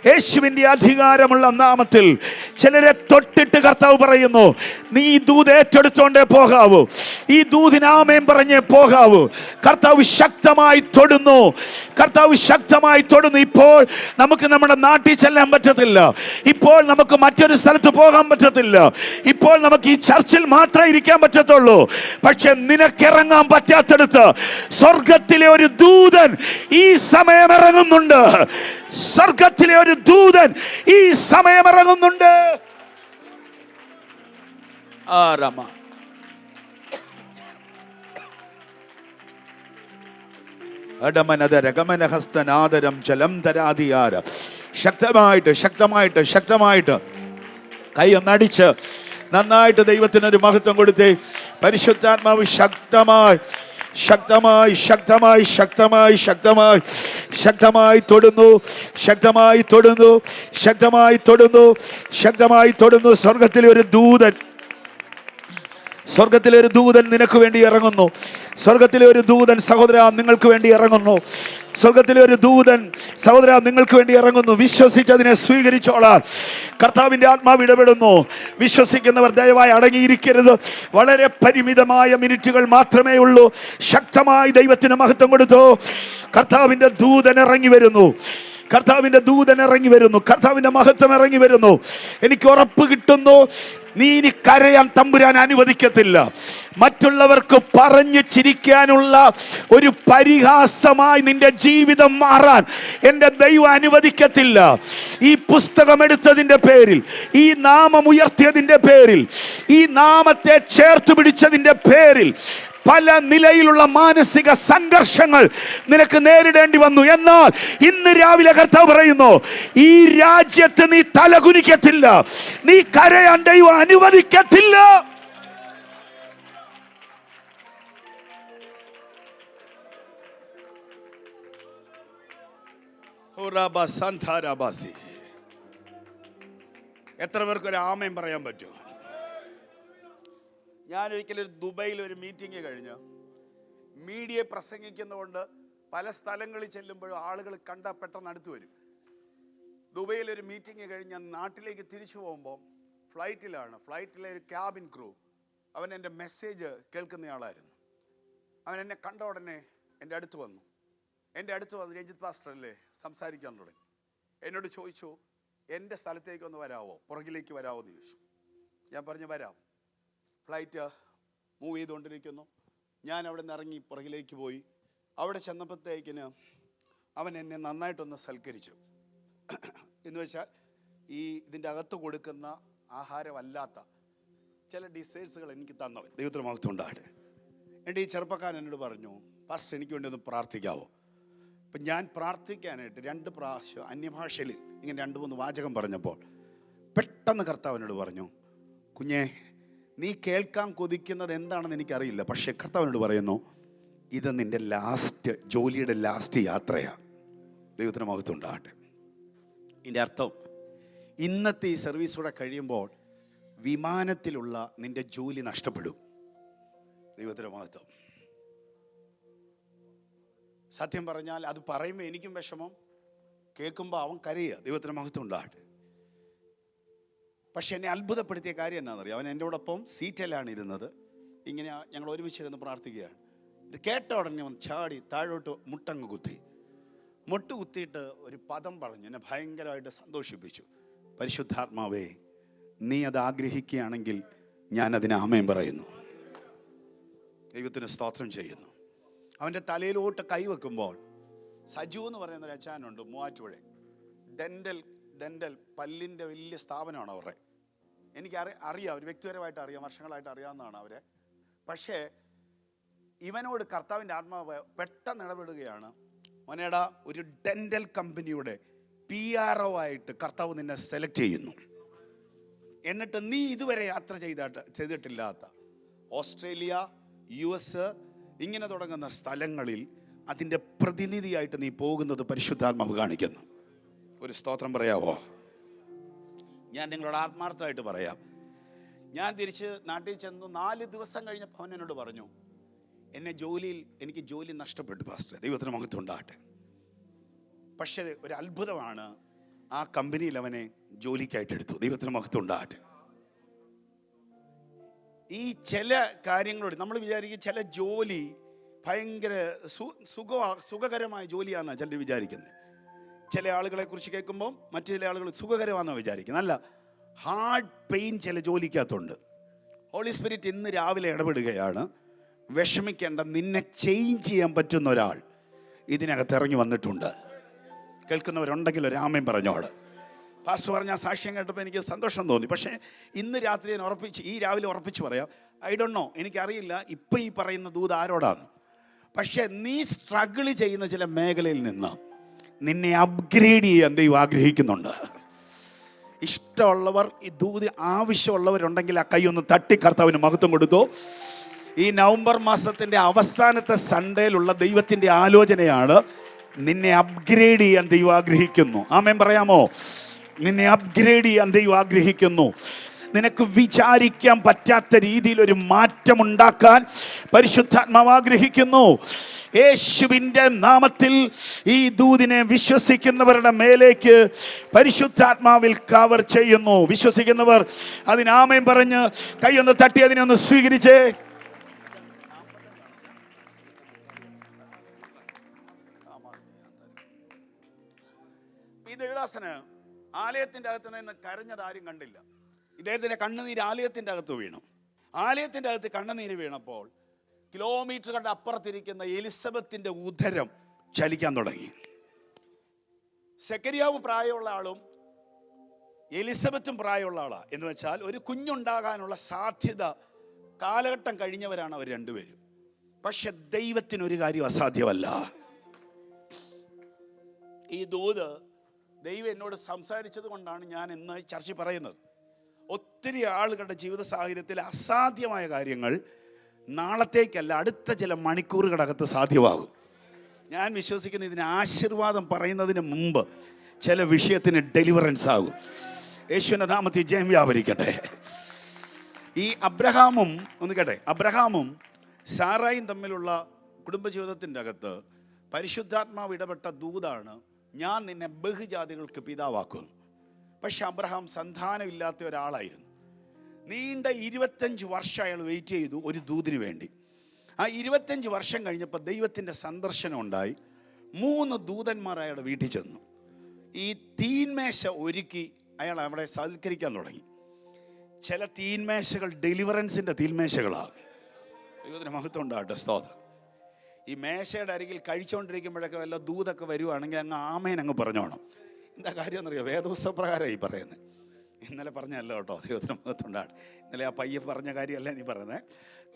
യേശുവിന്റെ അധികാരമുള്ള നാമത്തിൽ ചിലരെ തൊട്ടിട്ട് കർത്താവ് പറയുന്നു, നീ ഈ ദൂത് ഏറ്റെടുത്തോണ്ടേ പോകാവൂ, ഈ ദൂതിന് ആമേൻ പറഞ്ഞേ പോകാവൂ. കർത്താവ് ശക്തമായി തൊടുന്നു, കർത്താവ് ശക്തമായി തൊടുന്നു. ഇപ്പോൾ നമുക്ക് നമ്മുടെ നാട്ടിൽ ചെല്ലാൻ പറ്റത്തില്ല, ഇപ്പോൾ നമുക്ക് മറ്റൊരു സ്ഥലത്ത് പോകാൻ പറ്റത്തില്ല, ഇപ്പോൾ നമുക്ക് ഈ ചർച്ചിൽ മാത്രമേ ഇരിക്കാൻ പറ്റത്തുള്ളൂ. പക്ഷെ നിനക്കിറങ്ങാൻ പറ്റാത്തടുത്ത് സ്വർഗത്തിലെ ഒരു ദൂതൻ ഈ സമയം ഇറങ്ങുന്നുണ്ട്. സ്വർഗത്തിലെ ഒരു ദൂതൻ ഈ സമയം ഇറങ്ങുന്നുണ്ട്. ശക്തമായിട്ട് ശക്തമായിട്ട് ശക്തമായിട്ട് കൈ ഒന്നടിച്ച് നന്നായിട്ട് ദൈവത്തിനൊരു മഹത്വം കൊടുത്തേ. പരിശുദ്ധാത്മാവ് ശക്തമായി ശക്തമായി ശക്തമായി ശക്തമായി ശക്തമായി ശക്തമായി തൊടുന്നു, ശക്തമായി തൊടുന്നു, ശക്തമായി തൊടുന്നു, ശക്തമായി തൊടുന്നു. സ്വർഗത്തിലെ ഒരു ദൂതൻ, സ്വർഗത്തിലെ ഒരു ദൂതൻ നിനക്ക് വേണ്ടി ഇറങ്ങുന്നു. സ്വർഗത്തിലെ ഒരു ദൂതൻ സഹോദര നിങ്ങൾക്ക് വേണ്ടി ഇറങ്ങുന്നു. സ്വർഗത്തിലെ ഒരു ദൂതൻ സഹോദര നിങ്ങൾക്ക് വേണ്ടി ഇറങ്ങുന്നു. വിശ്വസിച്ചതിനെ സ്വീകരിച്ചോളാൻ കർത്താവിൻ്റെ ആത്മാവ് ഇടപെടുന്നു. വിശ്വസിക്കുന്നവർ ദയവായി അടങ്ങിയിരിക്കരുത്. വളരെ പരിമിതമായ മിനിറ്റുകൾ മാത്രമേ ഉള്ളൂ. ശക്തമായി ദൈവത്തിന് മഹത്വം കൊടുത്തു. കർത്താവിൻ്റെ ദൂതൻ ഇറങ്ങി വരുന്നു, കർത്താവിൻ്റെ ദൂതൻ ഇറങ്ങി വരുന്നു, കർത്താവിൻ്റെ മഹത്വം ഇറങ്ങി വരുന്നു. എനിക്ക് ഉറപ്പ് കിട്ടുന്നു, നീ ഇനി കരയാൻ തമ്പുരാൻ അനുവദിക്കത്തില്ല. മറ്റുള്ളവർക്ക് പറഞ്ഞു ചിരിക്കാനുള്ള ഒരു പരിഹാസമായി നിന്റെ ജീവിതം മാറാൻ എൻ്റെ ദൈവം അനുവദിക്കത്തില്ല. ഈ പുസ്തകം എടുത്തതിൻ്റെ പേരിൽ, ഈ നാമം ഉയർത്തിയതിൻ്റെ പേരിൽ, ഈ നാമത്തെ ചേർത്ത് പിടിച്ചതിൻ്റെ പേരിൽ പല നിലയിലുള്ള മാനസിക സംഘർഷങ്ങൾ നിനക്ക് നേരിടേണ്ടി വന്നു. എന്നാൽ ഇന്ന് രാവിലെ കർത്താവ് പറയുന്നു, ഈ രാജ്യത്ത് നീ തലകുനിക്കത്തില്ല, നീ കരയാൻ ദൈവം അനുവദിക്കത്തില്ല. എത്ര പേർക്ക് ഒരു ആമയും പറയാൻ പറ്റും? ഞാൻ ഒരിക്കലും ദുബൈയിൽ ഒരു മീറ്റിംഗ് കഴിഞ്ഞ് മീഡിയ പ്രസംഗിക്കുന്നതുകൊണ്ട് പല സ്ഥലങ്ങളിൽ ചെല്ലുമ്പോഴും ആളുകൾ കണ്ട പെട്ടെന്ന് അടുത്ത് വരും. ദുബൈയിലൊരു മീറ്റിംഗ് കഴിഞ്ഞ് നാട്ടിലേക്ക് തിരിച്ചു പോകുമ്പോൾ ഫ്ലൈറ്റിലെ ഒരു ക്യാബിൻ ക്രൂ, അവൻ എൻ്റെ മെസ്സേജ് കേൾക്കുന്നയാളായിരുന്നു. അവൻ എന്നെ കണ്ട ഉടനെ എൻ്റെ അടുത്ത് വന്നു രഞ്ജിത്ത് പാസ്റ്റർ അല്ലേ, സംസാരിക്കാൻ തുടങ്ങി. എന്നോട് ചോദിച്ചു, എൻ്റെ സ്ഥലത്തേക്ക് ഒന്ന് വരാവോ, പുറകിലേക്ക് വരാമോ എന്ന് ചോദിച്ചു. ഞാൻ പറഞ്ഞു വരാം. ഫ്ലൈറ്റ് മൂവ് ചെയ്തുകൊണ്ടിരിക്കുന്നു. ഞാൻ അവിടെ നിന്ന് ഇറങ്ങി പുറകിലേക്ക് പോയി. അവിടെ ചെന്നപ്പോഴത്തേക്കിന് അവൻ എന്നെ നന്നായിട്ടൊന്ന് സൽക്കരിച്ചു. എന്ന് വെച്ചാൽ ഇതിൻ്റെ അകത്ത് കൊടുക്കുന്ന ആഹാരമല്ലാത്ത ചില ഡിസേഴ്സുകൾ എനിക്ക് തന്നവൻ. ദൈവത്തിന് മഹത്വം ഉണ്ടാകട്ടെ. എൻ്റെ ഈ ചെറുപ്പക്കാരൻ എന്നോട് പറഞ്ഞു, പാസ്റ്റർ എനിക്ക് വേണ്ടി ഒന്ന് പ്രാർത്ഥിക്കാവോ? അപ്പം ഞാൻ പ്രാർത്ഥിക്കാനായിട്ട് 2 പ്രാവശ്യം അന്യഭാഷയിൽ ഇങ്ങനെ 2-3 വാചകം പറഞ്ഞപ്പോൾ പെട്ടെന്ന് കർത്താവിനോട് പറഞ്ഞു, കുഞ്ഞേ, നീ കേൾക്കാൻ കൊതിക്കുന്നത് എന്താണെന്ന് എനിക്കറിയില്ല, പക്ഷേ കർത്താവിനോട് പറയുന്നു, ഇത് നിൻ്റെ ജോലിയുടെ ലാസ്റ്റ് യാത്രയാണ്. ദൈവത്തിന് മഹത്വം ഉണ്ടാകട്ടെ. ഇതിൻ്റെ അർത്ഥം, ഇന്നത്തെ ഈ സർവീസൂടെ കഴിയുമ്പോൾ വിമാനത്തിലുള്ള നിൻ്റെ ജോലി നഷ്ടപ്പെടും. ദൈവത്തിന് മഹത്വം. സത്യം പറഞ്ഞാൽ അത് പറയുമ്പോൾ എനിക്കും വിഷമം, കേൾക്കുമ്പോൾ അവൻ കരയുക. ദൈവത്തിന് മഹത്വം ഉണ്ടാകട്ടെ. പക്ഷെ എന്നെ അത്ഭുതപ്പെടുത്തിയ കാര്യം എന്നാണെന്നറിയാം, അവൻ എൻ്റെ കൂടൊപ്പം സീറ്റിലാണ് ഇരുന്നത്. ഇങ്ങനെ ഞങ്ങൾ ഒരുമിച്ചിരുന്ന് പ്രാർത്ഥിക്കുകയാണ്. ഇത് കേട്ട ഉടനെ അവൻ ചാടി താഴോട്ട് മുട്ട് കുത്തിയിട്ട് ഒരു പദം പറഞ്ഞു, എന്നെ ഭയങ്കരമായിട്ട് സന്തോഷിപ്പിച്ചു. പരിശുദ്ധാത്മാവേ, നീ അത് ആഗ്രഹിക്കുകയാണെങ്കിൽ ഞാൻ അതിന് ആമേൻ പറയുന്നു. ദൈവത്തിന് സ്തോത്രം ചെയ്യുന്നു. അവൻ്റെ തലയിലോട്ട് കൈവെക്കുമ്പോൾ, സജു എന്ന് പറയുന്ന ഒരു അച്ചാനുണ്ട് മൂവാറ്റുപുഴ, ഡെൻ്റൽ പല്ലിൻ്റെ വലിയ സ്ഥാപനമാണ് അവരുടെ. എനിക്ക് അറിയാം, ഒരു വ്യക്തിപരമായിട്ട് അറിയാം, വർഷങ്ങളായിട്ട് അറിയാവുന്നതാണ് അവരെ. പക്ഷേ ഇവനോട് കർത്താവിൻ്റെ ആത്മാവ് പെട്ടെന്ന് ഇടപെടുകയാണ്, മോനേടാ, ഒരു ഡെൻ്റൽ കമ്പനിയുടെ PRO ആയിട്ട് കർത്താവ് നിന്നെ സെലക്ട് ചെയ്യുന്നു. എന്നിട്ട് നീ ഇതുവരെ യാത്ര ചെയ്തിട്ടില്ലാത്ത ഓസ്ട്രേലിയ, US ഇങ്ങനെ തുടങ്ങുന്ന സ്ഥലങ്ങളിൽ അതിൻ്റെ പ്രതിനിധിയായിട്ട് നീ പോകുന്നത് പരിശുദ്ധാത്മാവ് കാണിക്കുന്നു. ഒരു സ്തോത്രം പറയാവോ? ഞാൻ നിങ്ങളോട് ആത്മാർത്ഥമായിട്ട് പറയാം, ഞാൻ തിരിച്ച് നാട്ടിൽ ചെന്നു 4 ദിവസം കഴിഞ്ഞപ്പോൾ അവൻ എന്നോട് പറഞ്ഞു, എനിക്ക് ജോലി നഷ്ടപ്പെട്ടു പാസ്റ്റർ. ദൈവത്തിന് മഹത്വം ഉണ്ടാകട്ടെ. പക്ഷേ ഒരു അത്ഭുതമാണ്, ആ കമ്പനിയിൽ അവനെ ജോലിക്കായിട്ട് എടുത്തു. ദൈവത്തിന് മഹത്വം ഉണ്ടാകട്ടെ. ഈ ചില കാര്യങ്ങളോട് നമ്മൾ വിചാരിക്കും ചില ജോലി ഭയങ്കര സുഖകരമായ ജോലിയാണെന്നാണ് ചിലർ വിചാരിക്കുന്നത്. ചില ആളുകളെ കുറിച്ച് കേൾക്കുമ്പോൾ മറ്റു ചില ആളുകൾ സുഖകരമാണെന്നാണ് വിചാരിക്കുന്നത്. അല്ല, ഹാർഡ് പെയിൻ ചില ജോലിക്കകത്തുണ്ട്. ഹോളി സ്പിരിറ്റ് ഇന്ന് രാവിലെ ഇടപെടുകയാണ്. വിഷമിക്കേണ്ട, നിന്നെ ചേഞ്ച് ചെയ്യാൻ പറ്റുന്ന ഒരാൾ ഇതിനകത്ത് ഇറങ്ങി വന്നിട്ടുണ്ട്. കേൾക്കുന്നവരുണ്ടെങ്കിൽ ഒരു ആമേൻ പറഞ്ഞോട്. പാസ്റ്റർ പറഞ്ഞ സാക്ഷ്യം കേട്ടപ്പോൾ എനിക്ക് സന്തോഷം തോന്നി. പക്ഷേ ഇന്ന് രാത്രി ഞാൻ ഈ രാവിലെ ഉറപ്പിച്ച് പറയാം, ഐ ഡോണ്ട് നോ, എനിക്കറിയില്ല ഇപ്പം ഈ പറയുന്ന ദൂത് ആരോടാണ്. പക്ഷേ നീ സ്ട്രഗിൾ ചെയ്യുന്ന ചില മേഖലയിൽ നിന്ന് നിന്നെ അപ്ഗ്രേഡ് ചെയ്യാൻ ദൈവം ആഗ്രഹിക്കുന്നുണ്ട്. ഇഷ്ടമുള്ളവർ, ഈ ദൂത് ആവശ്യമുള്ളവരുണ്ടെങ്കിൽ ആ കൈ ഒന്ന് തട്ടി കർത്താവിന് മഹത്വം കൊടുത്തു. ഈ നവംബർ മാസത്തിൻ്റെ അവസാനത്തെ സൺഡേയിലുള്ള ദൈവത്തിൻ്റെ ആലോചനയാണ്, നിന്നെ അപ്ഗ്രേഡ് ചെയ്യാൻ ദൈവം ആഗ്രഹിക്കുന്നു. ആമേൻ പറയാമോ? നിന്നെ അപ്ഗ്രേഡ് ചെയ്യാൻ ദൈവം ആഗ്രഹിക്കുന്നു. നിനക്ക് വിചാരിക്കാൻ പറ്റാത്ത രീതിയിൽ ഒരു മാറ്റമുണ്ടാക്കാൻ പരിശുദ്ധാത്മാവ് ആഗ്രഹിക്കുന്നു. യേശുവിൻ്റെ നാമത്തിൽ ഈ ദൂതിനെ വിശ്വസിക്കുന്നവരുടെ മേലേക്ക് പരിശുദ്ധാത്മാവിൽ കവർ ചെയ്യുന്നു. വിശ്വസിക്കുന്നവർ അതിന് ആമേൻ പറഞ്ഞ് കൈയൊന്ന് തട്ടി അതിനെ ഒന്ന് സ്വീകരിച്ചേ. ഈ ദേവദാസന് ആലയത്തിൻ്റെ അകത്ത് നിന്ന് കരഞ്ഞത് ആരും കണ്ടില്ല. ഇദ്ദേഹത്തിൻ്റെ കണ്ണുനീര് ആലയത്തിൻ്റെ അകത്ത് വീണു. ആലയത്തിൻ്റെ അകത്ത് കണ്ണുനീര് വീണപ്പോൾ കിലോമീറ്ററുകളുടെ അപ്പുറത്തിരിക്കുന്ന എലിസബത്തിൻ്റെ ഉദരം ചലിക്കാൻ തുടങ്ങി. സെക്കരിയാവ് പ്രായമുള്ള ആളും എലിസബത്തും പ്രായമുള്ള ആളാ. എന്ന് വെച്ചാൽ ഒരു കുഞ്ഞുണ്ടാകാനുള്ള സാധ്യത കാലഘട്ടം കഴിഞ്ഞവരാണ് അവർ രണ്ടുപേരും. പക്ഷെ ദൈവത്തിനൊരു കാര്യം അസാധ്യമല്ല. ഈ ദൂത് ദൈവം എന്നോട് സംസാരിച്ചത് കൊണ്ടാണ് ഞാൻ ഇന്ന് ചർച്ച പറയുന്നത്. ഒത്തിരി ആളുകളുടെ ജീവിത സാഹചര്യത്തിൽ അസാധ്യമായ കാര്യങ്ങൾ നാളത്തേക്കല്ല, അടുത്ത ചില മണിക്കൂറുകളകത്ത് സാധ്യമാകും. ഞാൻ വിശ്വസിക്കുന്ന ഇതിന് ആശീർവാദം പറയുന്നതിന് മുമ്പ് ചില വിഷയത്തിന് ഡെലിവറൻസ് ആകും. യേശുവിൻ്റെ നാമത്തിൽ ജയം വ്യാപരിക്കട്ടെ. ഈ അബ്രഹാമും അബ്രഹാമും സാറായും തമ്മിലുള്ള കുടുംബജീവിതത്തിൻ്റെ അകത്ത് പരിശുദ്ധാത്മാവ് ഇടപെട്ട ദൂതാണ്, ഞാൻ നിന്നെ ബഹുജാതികൾക്ക് പിതാവാക്കുന്നു. പക്ഷെ അബ്രഹാം സന്താനമില്ലാത്ത ഒരാളായിരുന്നു. നീണ്ട 25 വർഷം അയാൾ വെയിറ്റ് ചെയ്തു ഒരു ദൂതിന് വേണ്ടി. ആ 25 വർഷം കഴിഞ്ഞപ്പോൾ ദൈവത്തിൻ്റെ സന്ദർശനം ഉണ്ടായി. 3 ദൂതന്മാർ അയാളുടെ വീട്ടിൽ ചെന്നു. ഈ തീന്മേശ ഒരുക്കി അയാൾ അവിടെ സൽക്കരിക്കാൻ തുടങ്ങി. ചില തീന്മേശകൾ ഡെലിവറൻസിൻ്റെ തീന്മേശകളാണ്. ദൈവത്തിന് മഹത്വം ഉണ്ടാകട്ടെ, സ്തോത്രം. ഈ മേശയുടെ അരികിൽ കഴിച്ചുകൊണ്ടിരിക്കുമ്പോഴൊക്കെ വല്ല ദൂതൊക്കെ വരുവാണെങ്കിൽ അങ്ങ് ആമേൻ അങ്ങ് പറഞ്ഞോണം. എന്താ കാര്യം എന്നറിയോ? വേദപുസ്തകപ്രകാരമായി പറയുന്നത്. ഇന്നലെ പറഞ്ഞല്ല കേട്ടോ, ദൈവത്തിന് മഹത്വം ഉണ്ടാകട്ടെ. ഇന്നലെ ആ പയ്യെ പറഞ്ഞ കാര്യമല്ല നീ പറയുന്നത്.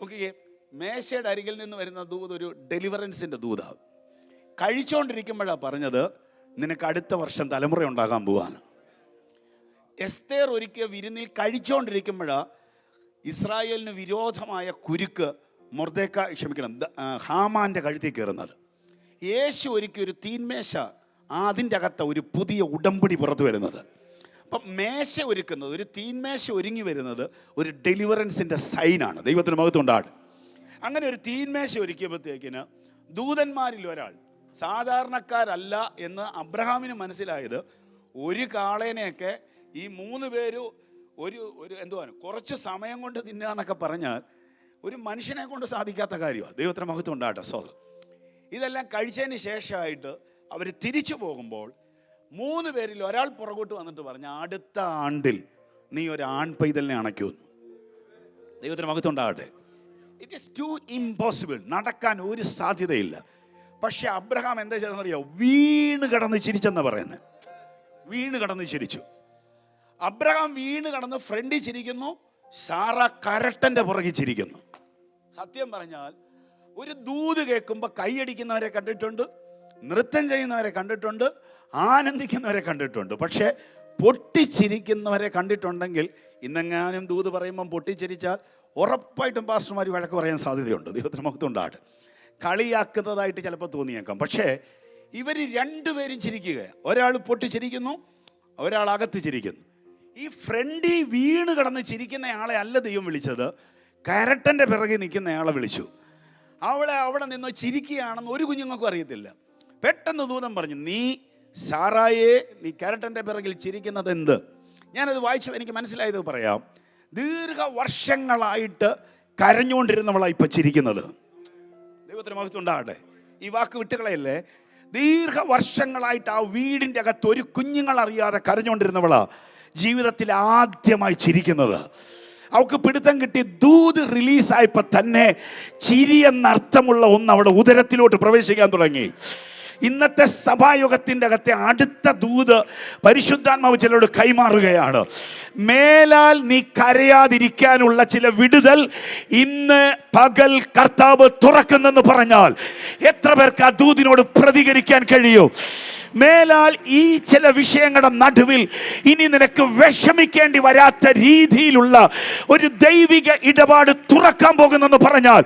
നോക്കിയേ, മേശയുടെ അരികിൽ നിന്ന് വരുന്ന ദൂത് ഒരു ഡെലിവറൻസിൻ്റെ ദൂതാണ്. കഴിച്ചുകൊണ്ടിരിക്കുമ്പോഴാണ് പറഞ്ഞത്, നിനക്ക് അടുത്ത വർഷം തലമുറ ഉണ്ടാകാൻ പോവാണ്. എസ്തേർ ഒരുക്കിയ വിരുന്നിൽ കഴിച്ചുകൊണ്ടിരിക്കുമ്പോഴാണ് ഇസ്രായേലിന് വിരോധമായ കുരുക്ക് ഹാമാൻ്റെ കഴുത്തിൽ കയറുന്നത്. യേശു ഒരുക്കിയ ഒരു തീന്മേശ, അതിൻ്റെ അകത്ത് ഒരു പുതിയ ഉടമ്പടി പുറത്തു വരുന്നത്. അപ്പം മേശ ഒരുക്കുന്നത്, ഒരു തീന്മേശ ഒരുങ്ങി വരുന്നത് ഒരു ഡെലിവറൻസിൻ്റെ സൈനാണ്. ദൈവത്തിന് മഹത്വം ഉണ്ടാകട്ടെ. അങ്ങനെ ഒരു തീന്മേശ ഒരുക്കിയപ്പോഴത്തേക്കിന് ദൂതന്മാരിൽ ഒരാൾ, സാധാരണക്കാരല്ല എന്ന് അബ്രഹാമിന് മനസ്സിലായത്, ഒരു കാളേനെയൊക്കെ ഈ 3 പേര് ഒരു കുറച്ച് സമയം കൊണ്ട് തിന്നുക എന്നൊക്കെ പറഞ്ഞാൽ ഒരു മനുഷ്യനെ കൊണ്ട് സാധിക്കാത്ത കാര്യമാണ്. ദൈവത്തിന് മഹത്വം ഉണ്ടാകട്ടെ. സോദരം, ഇതെല്ലാം കഴിച്ചതിന് ശേഷമായിട്ട് അവർ തിരിച്ചു പോകുമ്പോൾ 3 പേരിൽ ഒരാൾ പുറകോട്ട് വന്നിട്ട് പറഞ്ഞു, അടുത്ത ആണ്ടിൽ നീ ഒരു ആൺ പൈതലിനെ അണയ്ക്കുമെന്ന്. ദൈവത്തിന് മഹത്വം ഉണ്ടാകട്ടെ. ഇറ്റ് ഈസ് ടു ഇമ്പോസിബിൾ, നടക്കാൻ ഒരു സാധ്യതയില്ല. പക്ഷെ അബ്രഹാം എന്താ ചെയ്തെന്നറിയോ? വീണ് കടന്ന് ചിരിച്ചെന്നാ പറയുന്നത്. വീണ് കടന്ന് ചിരിച്ചു. അബ്രഹാം വീണ് കടന്ന് ഫ്രണ്ടിൽ ചിരിക്കുന്നു, സാറ കരട്ടൻ്റെ പുറകിൽ ചിരിക്കുന്നു. സത്യം പറഞ്ഞാൽ ഒരു ദൂത് കേൾക്കുമ്പോൾ കൈയടിക്കുന്നവരെ കണ്ടിട്ടുണ്ട്, നൃത്തം ചെയ്യുന്നവരെ കണ്ടിട്ടുണ്ട്, ആനന്ദിക്കുന്നവരെ കണ്ടിട്ടുണ്ട്. പക്ഷേ പൊട്ടിച്ചിരിക്കുന്നവരെ കണ്ടിട്ടുണ്ടെങ്കിൽ, ഇന്നെങ്ങാനും ദൂത് പറയുമ്പം പൊട്ടിച്ചിരിച്ചാൽ ഉറപ്പായിട്ടും പാസ്റ്റർമാർ വഴക്ക് പറയാൻ സാധ്യതയുണ്ട്. ദൈവത്തിന് മഹത്വം ഉണ്ടാകട്ടെ. കളിയാക്കുന്നതായിട്ട് ചിലപ്പോൾ തോന്നിയേക്കാം. പക്ഷേ ഇവർ 2 പേരും ചിരിക്കുക. ഒരാൾ പൊട്ടിച്ചിരിക്കുന്നു, ഒരാൾ അകത്ത് ചിരിക്കുന്നു. ഈ ഫ്രണ്ടിൽ വീണ് കിടന്ന് ചിരിക്കുന്ന ആളെ അല്ല ദൈവം വിളിച്ചത്, കരട്ടൻ്റെ പിറകെ നിൽക്കുന്നയാളെ വിളിച്ചു. അവളെ അവിടെ നിന്ന് ചിരിക്കുകയാണെന്ന് ഒരു കുഞ്ഞുങ്ങൾക്കും അറിയത്തില്ല. പെട്ടെന്ന് ദൂതൻ പറഞ്ഞു, നീ സാറായെ, നീ കരട്ടൻ്റെ പിറകിൽ ചിരിക്കുന്നത് എന്ത്? ഞാനത് വായിച്ചു, എനിക്ക് മനസ്സിലായത് പറയാം. ദീർഘവർഷങ്ങളായിട്ട് കരഞ്ഞുകൊണ്ടിരുന്നവളാണ് ഇപ്പം ചിരിക്കുന്നത്. ദൈവത്തിന് മഹത്വം ഉണ്ടാകട്ടെ. ഈ വാക്ക് വിട്ടുകളയല്ലേ. ദീർഘവർഷങ്ങളായിട്ട് ആ വീടിൻ്റെ അകത്ത് ഒരു കുഞ്ഞുങ്ങളറിയാതെ കരഞ്ഞുകൊണ്ടിരുന്നവളാ ജീവിതത്തിൽ ആദ്യമായി ചിരിക്കുന്നത്. അവൾക്ക് പിടുത്തം കിട്ടി. ദൂത് റിലീസായപ്പോൾ തന്നെ ചിരി എന്നർത്ഥമുള്ള ഒന്ന് അവിടെ ഉദരത്തിലോട്ട് പ്രവേശിക്കാൻ തുടങ്ങി. ഇന്നത്തെ സഭായോഗത്തിൻ്റെ അകത്തെ അടുത്ത ദൂത് പരിശുദ്ധാത്മാവ് ചിലരോട് കൈമാറുകയാണ്. മേലാൽ നീ കരയാതിരിക്കാനുള്ള ചില വിടുതൽ ഇന്ന് പകൽ കർത്താവ് തുറക്കുന്നെന്ന് പറഞ്ഞാൽ എത്ര പേർക്ക് ആ ദൂതിനോട് പ്രതികരിക്കാൻ കഴിയും? മേലാൽ ഈ ചില വിഷയങ്ങളുടെ നടുവിൽ ഇനി നിനക്ക് വിഷമിക്കേണ്ടി വരാത്ത രീതിയിലുള്ള ഒരു ദൈവിക ഇടപാട് തുറക്കാൻ പോകുന്നെന്ന് പറഞ്ഞാൽ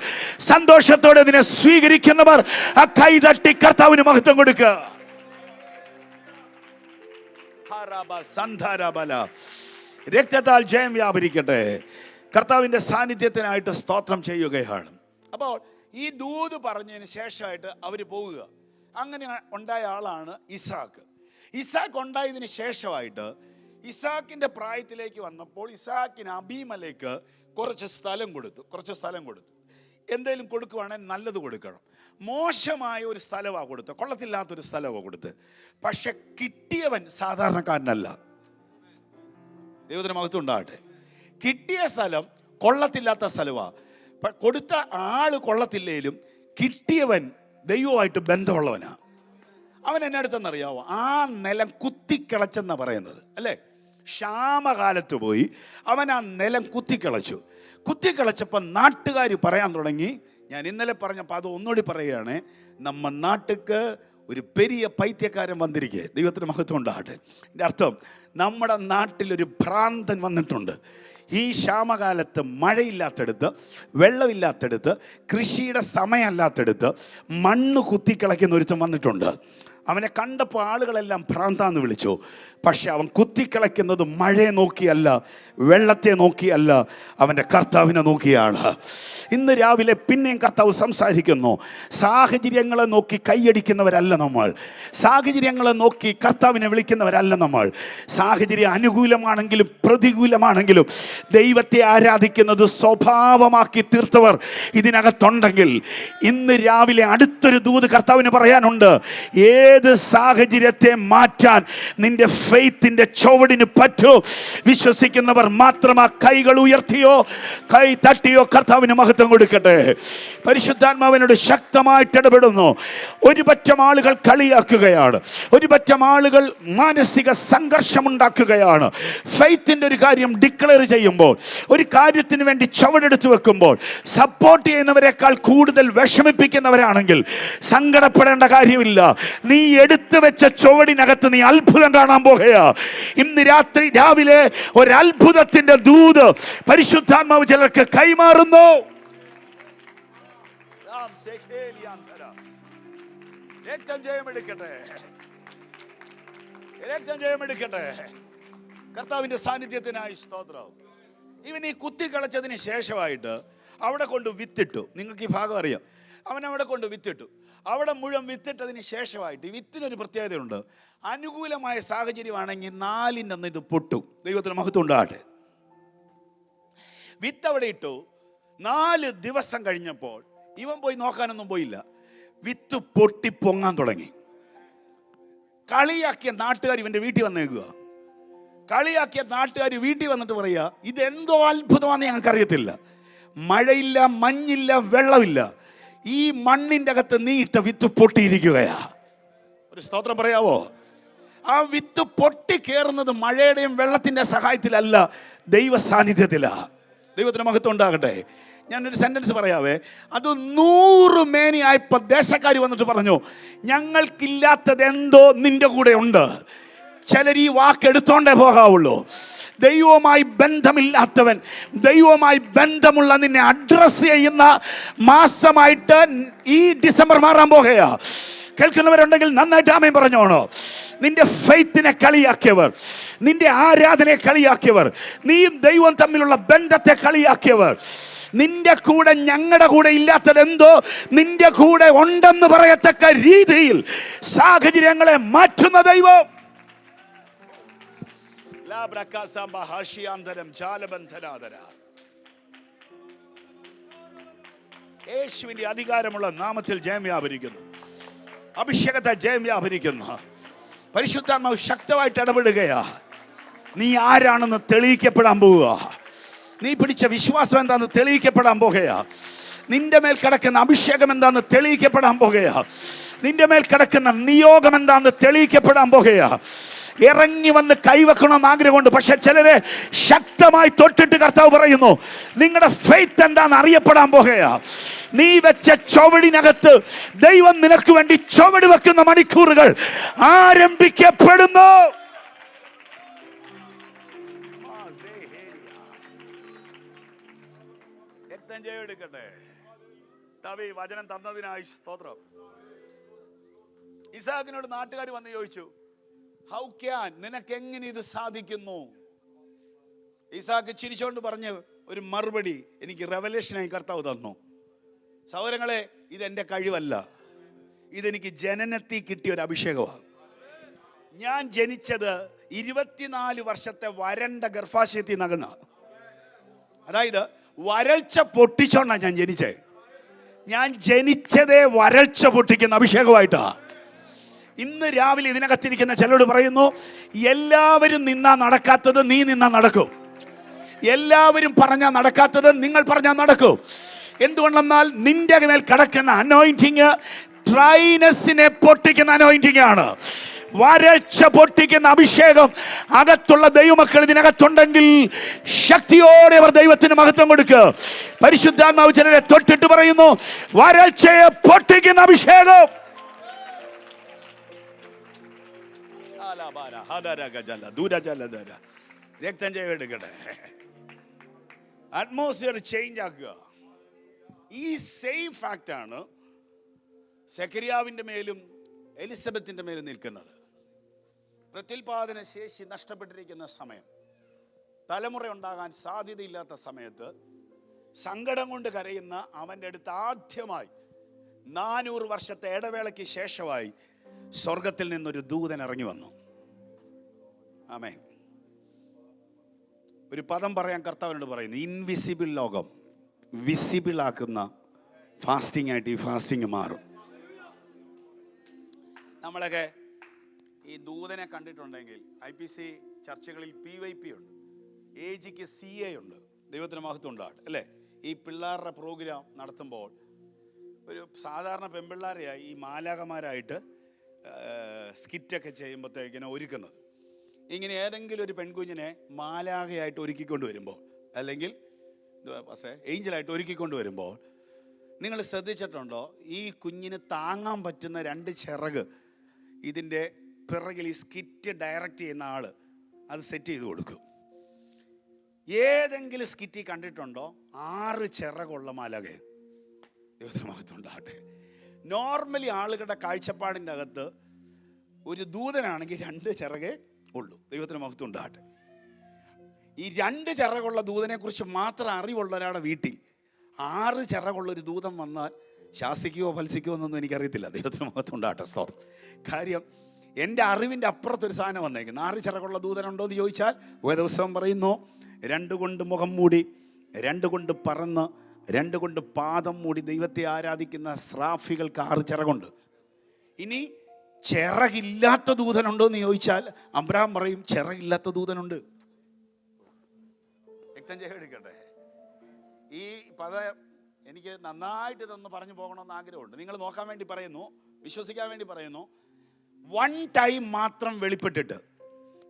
സന്തോഷത്തോടെ ഇതിനെ സ്വീകരിക്കുന്നവർ ആ കൈതട്ടി കർത്താവിന് മഹത്വം കൊടുക്കുക. രക്തത്താൽ ജയം വ്യാപരിക്കട്ടെ. കർത്താവിന്റെ സാന്നിധ്യത്തിനായിട്ട് സ്തോത്രം ചെയ്യുകയാണ്. അപ്പോൾ ഈ ദൂത് പറഞ്ഞതിന് ശേഷമായിട്ട് അവർ പോവുക. അങ്ങനെ ഉണ്ടായ ആളാണ് ഇസാക്ക്. ഇസാക്ക് ഉണ്ടായതിന് ശേഷമായിട്ട് ഇസാക്കിന്റെ പ്രായത്തിലേക്ക് വന്നപ്പോൾ ഇസാക്കിന് അബീമലേക്ക് കുറച്ച് സ്ഥലം കൊടുത്തു. എന്തെങ്കിലും കൊടുക്കുവാണെങ്കിൽ നല്ലത് കൊടുക്കണം. മോശമായ ഒരു സ്ഥലമാണ് കൊടുത്തത്, കൊള്ളത്തില്ലാത്തൊരു സ്ഥലമാണ് കൊടുത്തത്. പക്ഷെ കിട്ടിയവൻ സാധാരണക്കാരനല്ല. ദൈവത്തിന് മഹത്വം ഉണ്ടാകട്ടെ. കിട്ടിയ സ്ഥലം കൊള്ളത്തില്ലാത്ത സ്ഥലമാണ്. കൊടുത്ത ആള് കൊള്ളത്തില്ലേലും കിട്ടിയവൻ ദൈവമായിട്ട് ബന്ധമുള്ളവനാ. അവൻ എന്നെ അടുത്തെന്നറിയാവോ? ആ നിലം കുത്തിക്കിളച്ചെന്നാ പറയുന്നത്, അല്ലേ? ക്ഷാമകാലത്ത് പോയി അവൻ ആ നിലം കുത്തിക്കിളച്ചപ്പോൾ നാട്ടുകാർ പറയാൻ തുടങ്ങി. ഞാൻ ഇന്നലെ പറഞ്ഞപ്പോൾ അത് ഒന്നുകൂടി പറയുകയാണ്. നമ്മ നാട്ടുക്ക് ഒരു പെരിയ പൈത്യക്കാരൻ വന്നിരിക്കുക. ദൈവത്തിന് മഹത്വം ഉണ്ടാകട്ടെ. എൻ്റെ അർത്ഥം, നമ്മുടെ നാട്ടിലൊരു ഭ്രാന്തൻ വന്നിട്ടുണ്ട്. ഈ ക്ഷാമകാലത്ത് മഴയില്ലാത്തടുത്ത്, വെള്ളമില്ലാത്തടുത്ത്, കൃഷിയുടെ സമയമല്ലാത്തടുത്ത് മണ്ണ് കുത്തിക്കിളയ്ക്കുന്ന ഒരുത്തം വന്നിട്ടുണ്ട്. അവനെ കണ്ടപ്പോൾ ആളുകളെല്ലാം ഭ്രാന്താന്ന് വിളിച്ചു. പക്ഷെ അവൻ കുത്തിക്കിളയ്ക്കുന്നത് മഴയെ നോക്കിയല്ല, വെള്ളത്തെ നോക്കിയല്ല, അവൻ്റെ കർത്താവിനെ നോക്കിയാണ്. ഇന്ന് രാവിലെ പിന്നെയും കർത്താവ് സംസാരിക്കുന്നു. സാഹചര്യങ്ങളെ നോക്കി കൈയടിക്കുന്നവരല്ല നമ്മൾ. സാഹചര്യങ്ങളെ നോക്കി കർത്താവിനെ വിളിക്കുന്നവരല്ല നമ്മൾ. സാഹചര്യം അനുകൂലമാണെങ്കിലും പ്രതികൂലമാണെങ്കിലും ദൈവത്തെ ആരാധിക്കുന്നത് സ്വഭാവമാക്കി തീർത്തവർ ഇതിനകത്തുണ്ടെങ്കിൽ ഇന്ന് രാവിലെ അടുത്തൊരു ദൂത് കർത്താവിന് പറയാനുണ്ട്. ഏത് സാഹചര്യത്തെ മാറ്റാൻ നിന്റെ ഫെയ്ത്തിന്റെ ചുവടിന് പറ്റൂ. വിശ്വസിക്കുന്നവർ മാത്രം ആ കൈകൾ ഉയർത്തിയോ കൈ തട്ടിയോ കർത്താവിന് മഹത്വം കൊടുക്കട്ടെ. പരിശുദ്ധാത്മാവിനോട് ശക്തമായിട്ട് ഇടപെടുന്നു. ഒരു പറ്റം ആളുകൾ കളിയാക്കുകയാണ്, ഒരു പറ്റം ആളുകൾ മാനസിക സംഘർഷമുണ്ടാക്കുകയാണ്. ഫെയ്ത്തിന്റെ ഒരു കാര്യം ഡിക്ലെയർ ചെയ്യുമ്പോൾ, ഒരു കാര്യത്തിന് വേണ്ടി ചുവടെടുത്ത് വെക്കുമ്പോൾ സപ്പോർട്ട് ചെയ്യുന്നവരെക്കാൾ കൂടുതൽ വിഷമിപ്പിക്കുന്നവരാണെങ്കിൽ സങ്കടപ്പെടേണ്ട കാര്യമില്ല. നീ എടുത്തു വെച്ച ചുവടിനകത്ത് നീ അത്ഭുതം കാണാൻ പോകുക. ഇന്ന് രാവിലെ ഒരു അത്ഭുതത്തിന്റെ ദൂത് പരിശുദ്ധാത്മാവ് ചിലർക്ക് കൈമാറുന്നു. രക്തം ജയമെടുക്കട്ടെ, രക്തം ജയമെടുക്കട്ടെ. കർത്താവിന്റെ സാന്നിധ്യത്തിനായി സ്തോത്രം. ഇവൻ ഈ കുത്തിക്കളച്ചതിന് ശേഷമായിട്ട് അവിടെ കൊണ്ട് വിത്തിട്ടു. നിങ്ങൾക്ക് ഈ ഭാഗം അറിയാം. അവൻ അവിടെ കൊണ്ട് വിത്തിട്ടു. അവിടെ മുഴുവൻ വിത്തിട്ടതിന് ശേഷമായിട്ട് ഈ വിത്തിനൊരു പ്രത്യേകതയുണ്ട്. അനുകൂലമായ സാഹചര്യമാണെങ്കിൽ 4-ന്റെ അന്ന് ഇത് പൊട്ടും. ദൈവത്തിന് മഹത്വം ഉണ്ടാകട്ടെ. വിത്ത് അവിടെ ഇട്ടു. 4 ദിവസം കഴിഞ്ഞപ്പോൾ ഇവൻ പോയി നോക്കാനൊന്നും പോയില്ല. വിത്ത് പൊട്ടി പൊങ്ങാൻ തുടങ്ങി. കളിയാക്കിയ നാട്ടുകാർ ഇവന്റെ വീട്ടിൽ വന്നേക്കുക. കളിയാക്കിയ നാട്ടുകാർ വീട്ടിൽ വന്നിട്ട് പറയുക, ഇതെന്തോ അത്ഭുതമാണെന്ന് ഞങ്ങൾക്കറിയത്തില്ല. മഴയില്ല, മഞ്ഞില്ല, വെള്ളമില്ല. ഈ മണ്ണിന്റെ അകത്ത് നീ ഇട്ട വിത്ത് പൊട്ടിയിരിക്കുകയാ. ഒരു സ്തോത്രം പറയാവോ? ആ വിത്ത് പൊട്ടി കയറുന്നത് മഴയുടെയും വെള്ളത്തിന്റെ സഹായത്തിലല്ല, ദൈവ സാന്നിധ്യത്തിലാ. ദൈവത്തിന് മഹത്വം ഉണ്ടാകട്ടെ. ഞാനൊരു സെന്റൻസ് പറയാവേ. അത് 100 മേനിയായപ്പോൾ ദേശക്കാർ വന്നിട്ട് പറഞ്ഞു, ഞങ്ങൾക്കില്ലാത്തത് എന്തോ നിന്റെ കൂടെ ഉണ്ട്. ചിലർ ഈ വാക്കെടുത്തോണ്ടേ പോകാവുള്ളൂ. ദൈവവുമായി ബന്ധമില്ലാത്തവൻ ദൈവവുമായി ബന്ധമുള്ള നിന്നെ അഡ്രസ് ചെയ്യുന്ന മാസമായിട്ട് ഈ ഡിസംബർ മാറാൻ പോകുകയാ. കേൾക്കുന്നവരുണ്ടെങ്കിൽ നന്നായിട്ട് ആമേൻ പറഞ്ഞോണോ. നിന്റെ ഫെയ്ത്തിനെ കളിയാക്കിയവർ, നിന്റെ ആരാധനയെ കളിയാക്കിയവർ, നീയും ദൈവവും തമ്മിലുള്ള ബന്ധത്തെ കളിയാക്കിയവർ, നിന്റെ കൂടെ ഞങ്ങളുടെ കൂടെ ഇല്ലാത്തതെന്തോ നിന്റെ കൂടെ ഉണ്ടെന്ന് പറയത്തക്ക രീതിയിൽ സാഹചര്യങ്ങളെ മാറ്റുന്ന ദൈവം. യേശുവിന്റെ അധികാരമുള്ള നാമത്തിൽ ജയം വ്യാപരിക്കുന്നു. അഭിഷേകത്തെ ജയം വ്യാപരിക്കുന്നു. പരിശുദ്ധാത്മാവ് ശക്തമായിട്ട് ഇടപെടുകയാ. നീ ആരാണെന്ന് തെളിയിക്കപ്പെടാൻ പോവുക. നീ പിടിച്ച വിശ്വാസം എന്താണെന്ന് തെളിയിക്കപ്പെടാൻ പോകുകയാ. നിന്റെ മേൽ കിടക്കുന്ന അഭിഷേകം എന്താണെന്ന് തെളിയിക്കപ്പെടാൻ പോകുകയാ. നിന്റെ മേൽ കിടക്കുന്ന നിയോഗം എന്താണെന്ന് തെളിയിക്കപ്പെടാൻ പോകുകയാ. ഇറങ്ങി വന്ന് കൈവെക്കണമെന്ന് ആഗ്രഹമുണ്ട്. പക്ഷെ ചിലരെ ശക്തമായി തൊട്ടിട്ട് കർത്താവ് പറയുന്നു, നിങ്ങളുടെ ഫെയ്ത്ത് എന്താണെന്ന് അറിയപ്പെടാൻ പോകുകയാ. നീ വെച്ച ചുവടിനകത്ത് ദൈവം നിനക്ക് വേണ്ടി ചുവട് വെക്കുന്ന മണിക്കൂറുകൾ ആരംഭിക്കപ്പെടുന്നു. വചനം തന്നതിനായി സ്തോത്രം. ഇസാക്കിനോട് നാട്ടുകാർ വന്ന് ചോദിച്ചു, ഹൗ ക്യാൻ, നിനക്ക് എങ്ങനെ ഇത് സാധിക്കുന്നു? ഇസാക്ക് ചിരിച്ചോണ്ട് പറഞ്ഞ ഒരു മറുപടി എനിക്ക് റെവലേഷനായി കർത്താവ് തന്നു. സഹോദരങ്ങളെ, ഇതെന്റെ കഴിവല്ല, ഇതെനിക്ക് ജനനത്തിൽ കിട്ടിയ ഒരു അഭിഷേകമാണ്. ഞാൻ ജനിച്ചത് 24 വർഷത്തെ വരണ്ട ഗർഭാശയത്തിൽ നകുന്ന, അതായത് വരൾച്ച പൊട്ടിച്ചോണ്ടാണ് ഞാൻ ജനിച്ചേ. ഞാൻ ജനിച്ചതേ വരൾച്ച പൊട്ടിക്കുന്ന അഭിഷേകമായിട്ടാ. ഇന്ന് രാവിലെ ഇതിനകത്തിരിക്കുന്ന ചിലരോട് പറയുന്നു, എല്ലാവരും നിന്നാ നടക്കാത്തത് നീ നിന്നാ നടക്കും. എല്ലാവരും പറഞ്ഞാൽ നടക്കാത്തത് നിങ്ങൾ പറഞ്ഞാൽ നടക്കും. എന്തുകൊണ്ടെന്നാൽ നിന്റെ മേൽ കിടക്കുന്ന അനോയിന്റിങ് ഡ്രൈനെസ്സിനെ പൊട്ടിക്കുന്ന അനോയിന്റിങ് ആണ്. വരൾച്ച പൊട്ടിക്കുന്ന അഭിഷേകം അകത്തുള്ള ദൈവമക്കൾ ഇതിനകത്തുണ്ടെങ്കിൽ ശക്തിയോടെ അവർ ദൈവത്തിന് മഹത്വം കൊടുക്കുക. പരിശുദ്ധാത്മാവ് ചിലരെ തൊട്ടിട്ട് പറയുന്നു, വരൾച്ചയെ പൊട്ടിക്കുന്ന അഭിഷേകം. രക്തം ചെയ്തെടുക്കട്ടെ. അറ്റ്മോസ്ഫിയർ ചേഞ്ച് ആക്കുക. ഈ സെയിം ഫാക്റ്റാണ് സെക്കരിയാവിൻ്റെ മേലും എലിസബത്തിൻ്റെ മേലും നിൽക്കുന്നത്. പ്രത്യുൽപാദന ശേഷി നഷ്ടപ്പെട്ടിരിക്കുന്ന സമയം, തലമുറ ഉണ്ടാകാൻ സാധ്യതയില്ലാത്ത സമയത്ത് സങ്കടം കൊണ്ട് കരയുന്ന അവൻ്റെ അടുത്ത് ആദ്യമായി 400 വർഷത്തെ ഇടവേളയ്ക്ക് ശേഷമായി സ്വർഗത്തിൽ നിന്നൊരു ദൂതൻ ഇറങ്ങി വന്നു. ആമേൻ. ഒരു പദം പറയാൻ കർത്താവിനോട് പറയുന്നു, ഇൻവിസിബിൾ ലോകം വിസിബിൾ ആക്കുന്ന ഫാസ്റ്റിംഗ് ആയിട്ട് ഈ ഫാസ്റ്റിംഗ് മാറും. നമ്മളൊക്കെ ഈ ദൂതനെ കണ്ടിട്ടുണ്ടെങ്കിൽ IPC ചർച്ചകളിൽ PYP ഉണ്ട്, AGക്ക് CA ഉണ്ട്. ദൈവത്തിന് മഹത്വം ഉണ്ടാകട്ടെ അല്ലേ. ഈ പിള്ളേരുടെ പ്രോഗ്രാം നടത്തുമ്പോൾ ഒരു സാധാരണ പെൺപിള്ളേരെയായി ഈ മാലാകമാരായിട്ട് സ്കിറ്റൊക്കെ ചെയ്യുമ്പോഴത്തേക്കിനെ ഒരുക്കുന്നത്. ഇങ്ങനെ ഏതെങ്കിലും ഒരു പെൺകുഞ്ഞിനെ മാലാകയായിട്ട് ഒരുക്കിക്കൊണ്ട് വരുമ്പോൾ, അല്ലെങ്കിൽ പക്ഷേ ഏഞ്ചലായിട്ട് ഒരുക്കിക്കൊണ്ട് വരുമ്പോൾ, നിങ്ങൾ ശ്രദ്ധിച്ചിട്ടുണ്ടോ, ഈ കുഞ്ഞിന് താങ്ങാൻ പറ്റുന്ന 2 ചിറക് ഇതിൻ്റെ പിറകിൽ ഈ സ്കിറ്റ് ഡയറക്റ്റ് ചെയ്യുന്ന ആൾ അത് സെറ്റ് ചെയ്ത് കൊടുക്കും. ഏതെങ്കിലും സ്കിറ്റ് കണ്ടിട്ടുണ്ടോ 6 ചിറകുള്ള മാലാകെ? ദൈവത്തിന് മഹത്വം ഉണ്ടാകട്ടെ. നോർമലി ആളുകളുടെ കാഴ്ചപ്പാടിൻ്റെ അകത്ത് ഒരു ദൂതനാണെങ്കിൽ 2 ചിറകേ ഉള്ളൂ. ദൈവത്തിന് മഹത്വം ഉണ്ടാകട്ടെ. ഈ 2 ചിറകുള്ള ദൂതനെ കുറിച്ച് മാത്രം അറിവുള്ള ഒരാളുടെ വീട്ടിൽ 6 ചിറകുള്ളൊരു ദൂതൻ വന്നാൽ ശാസിക്കുകയോ ഫലിക്കുകയോ എന്നൊന്നും എനിക്കറിയത്തില്ല. ദൈവത്തിന് മഹത്വം ഉണ്ടാകട്ടെ. സ്തോത്രം. കാര്യം എൻ്റെ അറിവിൻ്റെ അപ്പുറത്തൊരു സാധനം വന്നേക്കുന്നു. 6 ചിറകുള്ള ദൂതനുണ്ടോ എന്ന് ചോദിച്ചാൽ വേദപുസ്തകം പറയുന്നു, 2 കൊണ്ട് മുഖം മൂടി, 2 കൊണ്ട് പറന്ന്, 2 കൊണ്ട് പാദം മൂടി ദൈവത്തെ ആരാധിക്കുന്ന സ്രാഫികൾക്ക് 6 ചിറകുണ്ട്. ഇനി ചിറകില്ലാത്ത ദൂതനുണ്ടോ എന്ന് ചോദിച്ചാൽ അബ്രഹാം പറയും ചിറകില്ലാത്ത ദൂതനുണ്ട്. വ്യക്തം ചെയ്തെടുക്കട്ടെ. ഈ പദം എനിക്ക് നന്നായിട്ട് ഇതൊന്ന് പറഞ്ഞു പോകണമെന്ന് ആഗ്രഹമുണ്ട്. നിങ്ങൾ നോക്കാൻ വേണ്ടി പറയുന്നു, വിശ്വസിക്കാൻ വേണ്ടി പറയുന്നു. 1 ടൈം മാത്രം വെളിപ്പെട്ടിട്ട്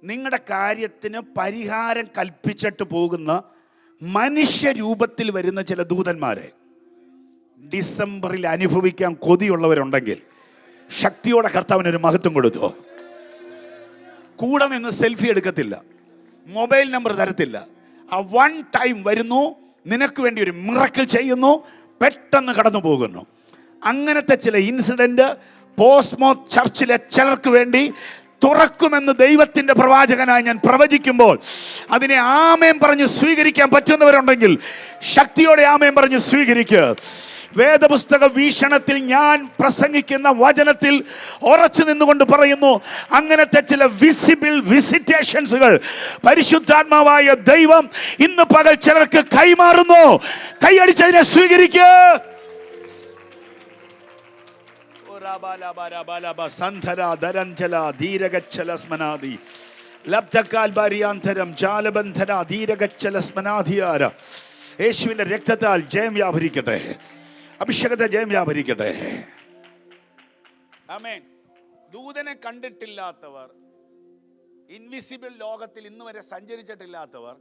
നിങ്ങളുടെ കാര്യത്തിന് പരിഹാരം കൽപ്പിച്ചിട്ട് പോകുന്ന മനുഷ്യരൂപത്തിൽ വരുന്ന ചില ദൂതന്മാരെ ഡിസംബറിൽ അനുഭവിക്കാൻ കൊതിയുള്ളവരുണ്ടെങ്കിൽ ശക്തിയോടെ കർത്താവിനൊരു മഹത്വം കൊടുത്തു. കൂടെ നിന്ന് സെൽഫി എടുക്കത്തില്ല, മൊബൈൽ നമ്പർ തരത്തില്ല. ആ 1 ടൈം വരുന്നു, നിനക്ക് വേണ്ടി ഒരു മിറക്കിൾ ചെയ്യുന്നു, പെട്ടെന്ന് കടന്നു പോകുന്നു. അങ്ങനത്തെ ചില ഇൻസിഡന്റ് പോസ്മോ ചർച്ചിലെ ചിലർക്ക് വേണ്ടി തുറക്കുമെന്ന് ദൈവത്തിന്റെ പ്രവാചകനായി ഞാൻ പ്രവചിക്കുമ്പോൾ അതിനെ ആമേൻ പറഞ്ഞ് സ്വീകരിക്കാൻ പറ്റുന്നവരുണ്ടെങ്കിൽ ശക്തിയോടെ ആമേൻ പറഞ്ഞ് സ്വീകരിക്കുക. വേദപുസ്തക വീക്ഷണത്തിൽ ഞാൻ പ്രസംഗിക്കുന്ന വചനത്തിൽ ഉറച്ചു നിന്നുകൊണ്ട് പറയുന്നു, അങ്ങനത്തെ ചില വിസിബിൾ വിസിറ്റേഷൻസുകൾ പരിശുദ്ധാത്മാവായ ദൈവം ഇന്ന് പകൽ ചിലർക്ക് കൈമാറുന്നു. കൈയടിച്ചതിനെ സ്വീകരിക്കുക. യേശുവിന്റെ രക്തത്താൽ ജയം വ്യാപരിക്കട്ടെ, അഭിഷേകത്തെ ജയം വ്യാപരിക്കട്ടെ. ആമേൻ. ദൂതനെ കണ്ടിട്ടില്ലാത്തവർ, ഇൻവിസിബിൾ ലോകത്തിൽ ഇന്ന് വരെ സഞ്ചരിച്ചിട്ടില്ലാത്തവർ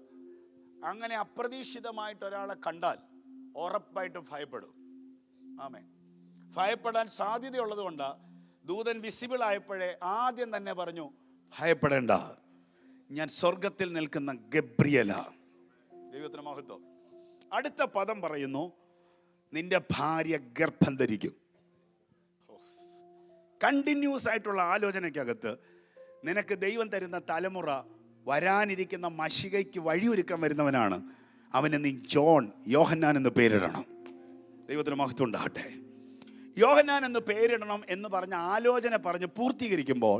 അങ്ങനെ അപ്രതീക്ഷിതമായിട്ട് ഒരാളെ കണ്ടാൽ ഉറപ്പായിട്ടും ഭയപ്പെടും. ആമേൻ. ഭയപ്പെടാൻ സാധ്യതയുള്ളത് കൊണ്ട് ദൂതൻ വിസിബിൾ ആയപ്പോഴേ ആദ്യം തന്നെ പറഞ്ഞു, ഭയപ്പെടേണ്ട, ഞാൻ സ്വർഗത്തിൽ നിൽക്കുന്ന ഗബ്രിയേല. ദൈവത്തിന് മഹത്വം. അടുത്ത പദം പറയുന്നു, നിന്റെ ഭാര്യ ഗർഭം ധരിക്കും. കണ്ടിന്യൂസ് ആയിട്ടുള്ള ആലോചനയ്ക്കകത്ത് നിനക്ക് ദൈവം തരുന്ന തലമുറ വരാനിരിക്കുന്ന മശികയ്ക്ക് വഴിയൊരുക്കാൻ വരുന്നവനാണ്. അവന് നീ യോഹന്നാൻ എന്ന് പേരിടണം. ദൈവത്തിന് മഹത്വം ഉണ്ടാകട്ടെ. യോഹന്നാൻ എന്ന് പേരിടണം എന്ന് പറഞ്ഞ ആലോചന പറഞ്ഞ് പൂർത്തീകരിക്കുമ്പോൾ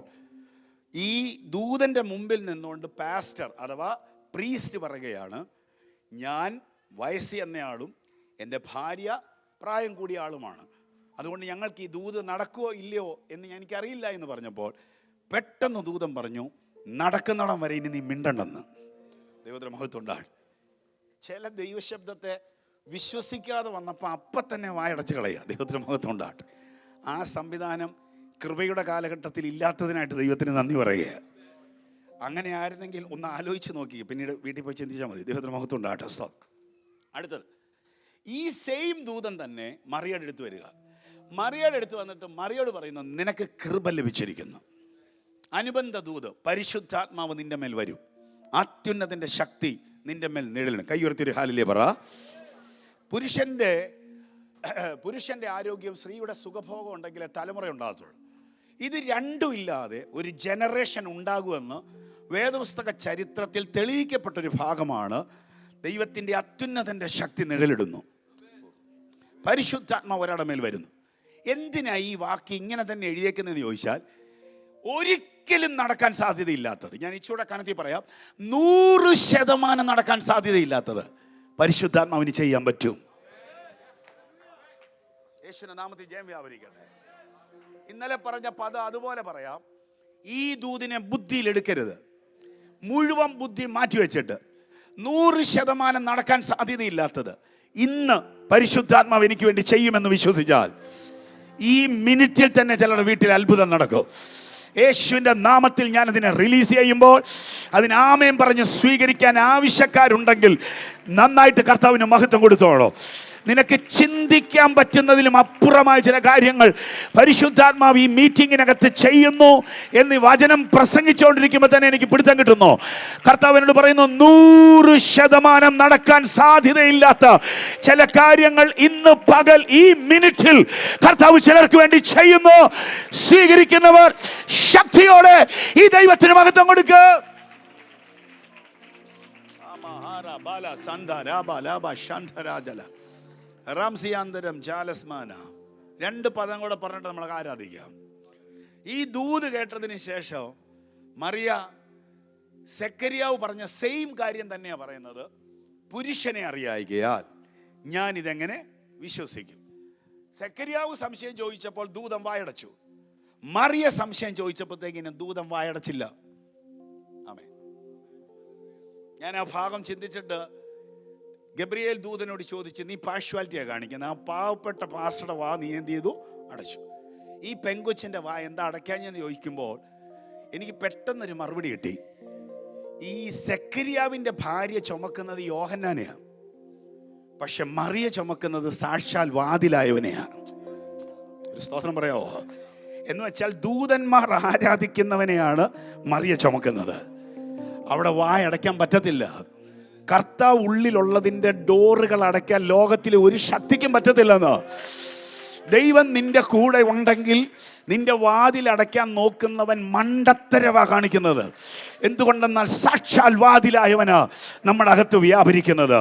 ഈ ദൂതന്റെ മുമ്പിൽ നിന്നുകൊണ്ട് പാസ്റ്റർ അഥവാ പ്രീസ്റ്റ് പറയുകയാണ്, ഞാൻ വയസ്സ് എന്നയാളും എൻ്റെ ഭാര്യ പ്രായം കൂടിയ ആളുമാണ്, അതുകൊണ്ട് ഞങ്ങൾക്ക് ഈ ദൂത് നടക്കുമോ ഇല്ലയോ എന്ന് എനിക്കറിയില്ല എന്ന് പറഞ്ഞപ്പോൾ പെട്ടെന്ന് ദൂതൻ പറഞ്ഞു, നടക്കുന്നിടം വരെ ഇനി നീ മിണ്ടണ്ടെന്ന്. ദൈവത്തിന് മഹത്വം ഉണ്ടാകും. ചില ദൈവശബ്ദത്തെ വിശ്വസിക്കാതെ വന്നപ്പോൾ അപ്പം തന്നെ വായടച്ച് കളയുക. ദൈവത്തിന് മഹത്വം ഉണ്ടാകട്ടെ. ആ സംവിധാനം കൃപയുടെ കാലഘട്ടത്തിൽ ഇല്ലാത്തതിനായിട്ട് ദൈവത്തിന് നന്ദി പറയുക. അങ്ങനെ ആയിരുന്നെങ്കിൽ ഒന്ന് ആലോചിച്ച് നോക്കി, പിന്നീട് വീട്ടിൽ പോയി ചിന്തിച്ചാൽ മതി. ദൈവത്തിന് മഹത്വം ഉണ്ടാകട്ടെ. അടുത്തത്, ഈ സെയിം ദൂതൻ തന്നെ മറിയയുടെ അടുത്ത് വരിക. മറിയയുടെ അടുത്ത് വന്നിട്ട് മറിയോട് പറയുന്നു, നിനക്ക് കൃപ ലഭിച്ചിരിക്കുന്നു. അനുബന്ധ ദൂത്, പരിശുദ്ധാത്മാവ് നിന്റെ മേൽ വരും, അത്യുന്നതിൻ്റെ ശക്തി നിന്റെ മേൽ നിഴലിടും. കൈ ഉയർത്തിയൊരു ഹാലിലേ പറ. പുരുഷന്റെ ആരോഗ്യം സ്ത്രീയുടെ സുഖഭോഗം ഉണ്ടെങ്കിലേ തലമുറ ഉണ്ടാകത്തുള്ളൂ. ഇത് രണ്ടും ഇല്ലാതെ ഒരു ജനറേഷൻ ഉണ്ടാകുമെന്ന് വേദപുസ്തക ചരിത്രത്തിൽ തെളിയിക്കപ്പെട്ടൊരു ഭാഗമാണ്. ദൈവത്തിൻ്റെ അത്യുന്നതൻ്റെ ശക്തി നിഴലിടുന്നു. പരിശുദ്ധാത്മാവ് ഒരാളുടെ മേൽ വരുന്നു. എന്തിനാ ഈ വാക്ക് ഇങ്ങനെ തന്നെ എഴുതിയേക്കുന്നതെന്ന് ചോദിച്ചാൽ, ഒരിക്കലും നടക്കാൻ സാധ്യതയില്ലാത്തത്, ഞാൻ ഇച്ചിരൂടെ കനത്തി പറയാം, 100% നടക്കാൻ സാധ്യതയില്ലാത്തത് പരിശുദ്ധാത്മാവിന് ചെയ്യാൻ പറ്റും. യേശുവിന്റെ നാമത്തിൽ ജയം വ്യാപരിക്കട്ടെ. ഇന്നലെ പറഞ്ഞ പദം അതുപോലെ പറയാം. ഈ ദൂതിനെ ബുദ്ധിയിൽ എടുക്കരുത്. മുഴുവൻ ബുദ്ധി മാറ്റിവെച്ചിട്ട് 100% നടക്കാൻ സാധ്യതയില്ലാത്തത് ഇന്ന് പരിശുദ്ധാത്മാവ് എനിക്ക് വേണ്ടി ചെയ്യുമെന്ന് വിശ്വസിച്ചാൽ ഈ മിനിറ്റിൽ തന്നെ ചിലരുടെ വീട്ടിൽ അത്ഭുതം നടക്കും. യേശുവിൻ്റെ നാമത്തിൽ ഞാനതിനെ റിലീസ് ചെയ്യുമ്പോൾ അതിന് ആമേൻ പറഞ്ഞ് സ്വീകരിക്കാൻ ആവശ്യക്കാരുണ്ടെങ്കിൽ നന്നായിട്ട് കർത്താവിന് മഹത്വം കൊടുത്തോളൂ. നിനക്ക് ചിന്തിക്കാൻ പറ്റുന്നതിലും അപ്പുറമായ ചില കാര്യങ്ങൾ പരിശുദ്ധാത്മാവ് ഈ മീറ്റിങ്ങിനകത്ത് ചെയ്യുന്നു എന്ന് വചനം പ്രസംഗിച്ചുകൊണ്ടിരിക്കുമ്പോൾ തന്നെ എനിക്ക് പിടുത്തം കിട്ടുന്നു. കർത്താവിനോട് പറയുന്നു, 100% നടക്കാൻ സാധ്യതയില്ലാത്ത ചില കാര്യങ്ങൾ ഇന്ന് പകൽ ഈ മിനിറ്റിൽ കർത്താവ് ചിലർക്ക് വേണ്ടി ചെയ്യുന്നു. സ്വീകരിക്കുന്നവർ ശക്തിയോടെ ഈ ദൈവത്തിന് മഹത്വം കൊടുക്കുക. റാംസിയാന്തരം ജാലസ്മാന, 2 പദം കൂടെ പറഞ്ഞിട്ട് നമ്മൾ ആരാധിക്കാം. ഈ ദൂത് കേട്ടതിന് ശേഷം മറിയ സെക്കരിയാവ് പറഞ്ഞ സെയിം കാര്യം തന്നെയാണ് പറയുന്നത്. പുരുഷനെ അറിയായികയാൽ ഞാൻ ഇതെങ്ങനെ വിശ്വസിക്കും. സെക്കരിയാവ് സംശയം ചോദിച്ചപ്പോൾ ദൂതൻ വായടച്ചു. മറിയ സംശയം ചോദിച്ചപ്പോഴത്തേക്കിനും ദൂതൻ വായടച്ചില്ല. ആമേൻ. ഞാൻ ആ ഭാഗം ചിന്തിച്ചിട്ട് ഗബ്രിയേൽ ദൂതനോട് ചോദിച്ച്, നീ പാഷ്വാലിറ്റിയാണ് കാണിക്കുന്നത്. ആ പാവപ്പെട്ട പാസ്റ്ററുടെ വാ നീ എന്ത് ചെയ്തു? അടച്ചു. ഈ പെങ്കൊച്ചിൻ്റെ വാ എന്താ അടയ്ക്കാഞ്ഞെന്ന് ചോദിക്കുമ്പോൾ എനിക്ക് പെട്ടെന്നൊരു മറുപടി കിട്ടി. ഈ സെക്കരിയാവിൻ്റെ ഭാര്യ ചുമക്കുന്നത് യോഹന്നാനെയാണ്, പക്ഷെ മറിയ ചുമക്കുന്നത് സാക്ഷാൽ വാതിലായവനെയാണ്. ഒരു സ്തോത്രം പറയാവോ? എന്ന് വെച്ചാൽ ദൂതന്മാർ ആരാധിക്കുന്നവനെയാണ് മറിയ ചുമക്കുന്നത്. അവിടെ വായ അടയ്ക്കാൻ പറ്റത്തില്ല. കർത്താവ് ഉള്ളിലുള്ളതിൻ്റെ ഡോറുകൾ അടയ്ക്കാൻ ലോകത്തിലെ ഒരു ശക്തിക്കും പറ്റത്തില്ലെന്ന്. ദൈവം നിന്റെ കൂടെ ഉണ്ടെങ്കിൽ നിന്റെ വാതിൽ അടയ്ക്കാൻ നോക്കുന്നവൻ മണ്ടത്തരവാ കാണിക്കുന്നത്. എന്തുകൊണ്ടെന്നാൽ സാക്ഷാൽ വാതിലായവനാ നമ്മുടെ അകത്ത് വ്യാപരിക്കുന്നത്.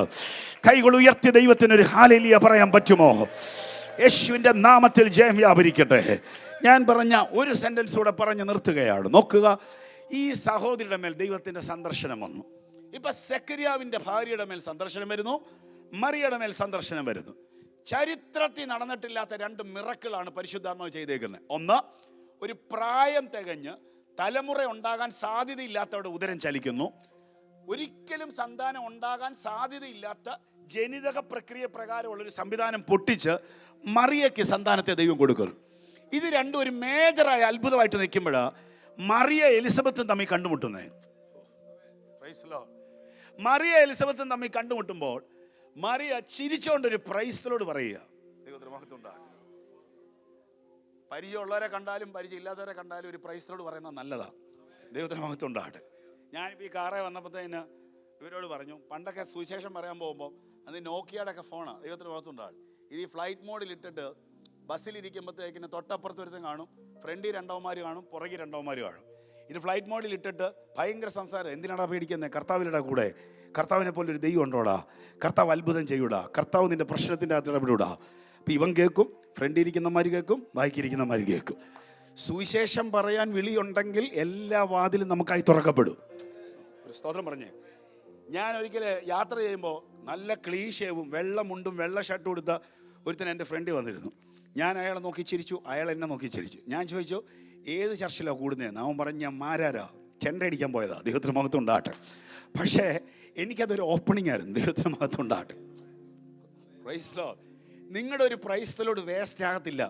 കൈകൾ ഉയർത്തി ദൈവത്തിനൊരു ഹല്ലേലൂയ പറയാൻ പറ്റുമോ? യേശുവിൻ്റെ നാമത്തിൽ ജയം വ്യാപരിക്കട്ടെ. ഞാൻ പറഞ്ഞ ഒരു സെന്റൻസ് കൂടെ പറഞ്ഞ് നിർത്തുകയാണ്. നോക്കുക, ഈ സഹോദരിയുടെ മേൽ ദൈവത്തിൻ്റെ സന്ദർശനം വന്നു. ഇപ്പൊ സെക്കരിയാവിൻ്റെ ഭാര്യയുടെ മേൽ സന്ദർശനം വരുന്നു, മറിയയുടെ മേൽ സന്ദർശനം വരുന്നു. ചരിത്രത്തിൽ നടന്നിട്ടില്ലാത്ത 2 മിറക്കിളാണ് പരിശുദ്ധാത്മാവ് ചെയ്തേക്കുന്നത്. ഒന്ന്, ഒരു പ്രായം തികഞ്ഞ് തലമുറ ഉണ്ടാകാൻ സാധ്യതയില്ലാത്തവരുടെ ഉദരം ചലിക്കുന്നു. ഒരിക്കലും സന്താനം ഉണ്ടാകാൻ സാധ്യതയില്ലാത്ത ജനിതക പ്രക്രിയ പ്രകാരമുള്ളൊരു സംവിധാനം പൊട്ടിച്ച് മറിയയ്ക്ക് സന്താനത്തെ ദൈവം കൊടുക്കുന്നു. ഇത് രണ്ടും ഒരു മേജറായ അത്ഭുതമായിട്ട് നിൽക്കുമ്പോഴാണ് മറിയ എലിസബത്തും തമ്മിൽ കണ്ടുമുട്ടുന്നത്. മറിയ എലിസബത്തും തമ്മിൽ കണ്ടുമുട്ടുമ്പോൾ മറിയ ചിരിച്ചുകൊണ്ടൊരു പ്രൈസ്തലോട് പറയുക. ദൈവത്തിന് മഹത്വം ഉണ്ടാകട്ടെ. പരിചയമുള്ളവരെ കണ്ടാലും പരിചയമില്ലാത്തവരെ കണ്ടാലും ഒരു പ്രൈസ്തലോട് പറയുന്നത് നല്ലതാണ്. ദൈവത്തിന് മഹത്വം ഉണ്ടാകട്ടെ. ഞാനിപ്പോൾ ഈ കാറേ വന്നപ്പോഴത്തേന് ഇവരോട് പറഞ്ഞു, പണ്ടൊക്കെ സുവിശേഷം പറയാൻ പോകുമ്പോൾ അത് നോക്കിയയുടെ ഒക്കെ ഫോണാണ്. ദൈവത്തിന് മഹത്വം ഉണ്ടാകട്ടെ. ഇത് ഈ ഫ്ലൈറ്റ് മോഡിൽ ഇട്ടിട്ട് ബസ്സിലിരിക്കുമ്പോഴത്തേക്കിന് തൊട്ടപ്പുറത്ത് ഒരുത്തും കാണും, ഫ്രണ്ടിൽ 2 അവന്മാർ കാണും, പുറകിൽ 2 അവന്മാർ കാണും. ഇത് ഫ്ലൈറ്റ് മോഡിൽ ഇട്ടിട്ട് ഭയങ്കര സംസാരം. എന്തിനാടാ പേടിക്കുന്നത്? കർത്താവിൻ്റെ കൂടെ, കർത്താവിനെ പോലെ ഒരു ദൈവം ഉണ്ടോടാ, കർത്താവ് അത്ഭുതം ചെയ്യൂടാ, കർത്താവ് നിന്റെ പ്രശ്നത്തിൻ്റെ അകത്ത് ഇടപെടൂടാ. അപ്പം ഇവൻ കേൾക്കും, ഫ്രണ്ടിൽ ഇരിക്കുന്നമാർ കേൾക്കും, ബാക്കിയിരിക്കുന്നമാർ കേൾക്കും. സുവിശേഷം പറയാൻ വിളിയുണ്ടെങ്കിൽ എല്ലാ വാതിലും നമുക്കായി തുറക്കപ്പെടും. ഒരു സ്തോത്രം പറഞ്ഞേ. ഞാൻ ഒരിക്കൽ യാത്ര ചെയ്യുമ്പോൾ നല്ല ക്ലീശേവും വെള്ളമുണ്ടും വെള്ള ഷർട്ടും കൊടുത്ത ഒരുത്തൻ എൻ്റെ ഫ്രണ്ടിൽ വന്നിരുന്നു. ഞാൻ അയാളെ നോക്കി ചിരിച്ചു, അയാൾ എന്നെ നോക്കി ചിരിച്ചു. ഞാൻ ചോദിച്ചു, ഏത് ചർച്ചിലാണ് കൂടുന്നതെന്ന്. അവൻ പറഞ്ഞ്, ഞാൻ മാരാരാ, ചെണ്ട അടിക്കാൻ പോയതാ. ദൈവത്തിന് മഹത്വം ഉണ്ടാകട്ടെ. പക്ഷേ എനിക്കതൊരു ഓപ്പണിംഗ് ആയിരുന്നു. ദൈവത്തിന് മഹത്വം ഉണ്ടാകട്ടെ. Praise lord. നിങ്ങളുടെ ഒരു പ്രൈസ്തലോട് വേസ്റ്റ് ആകത്തില്ല.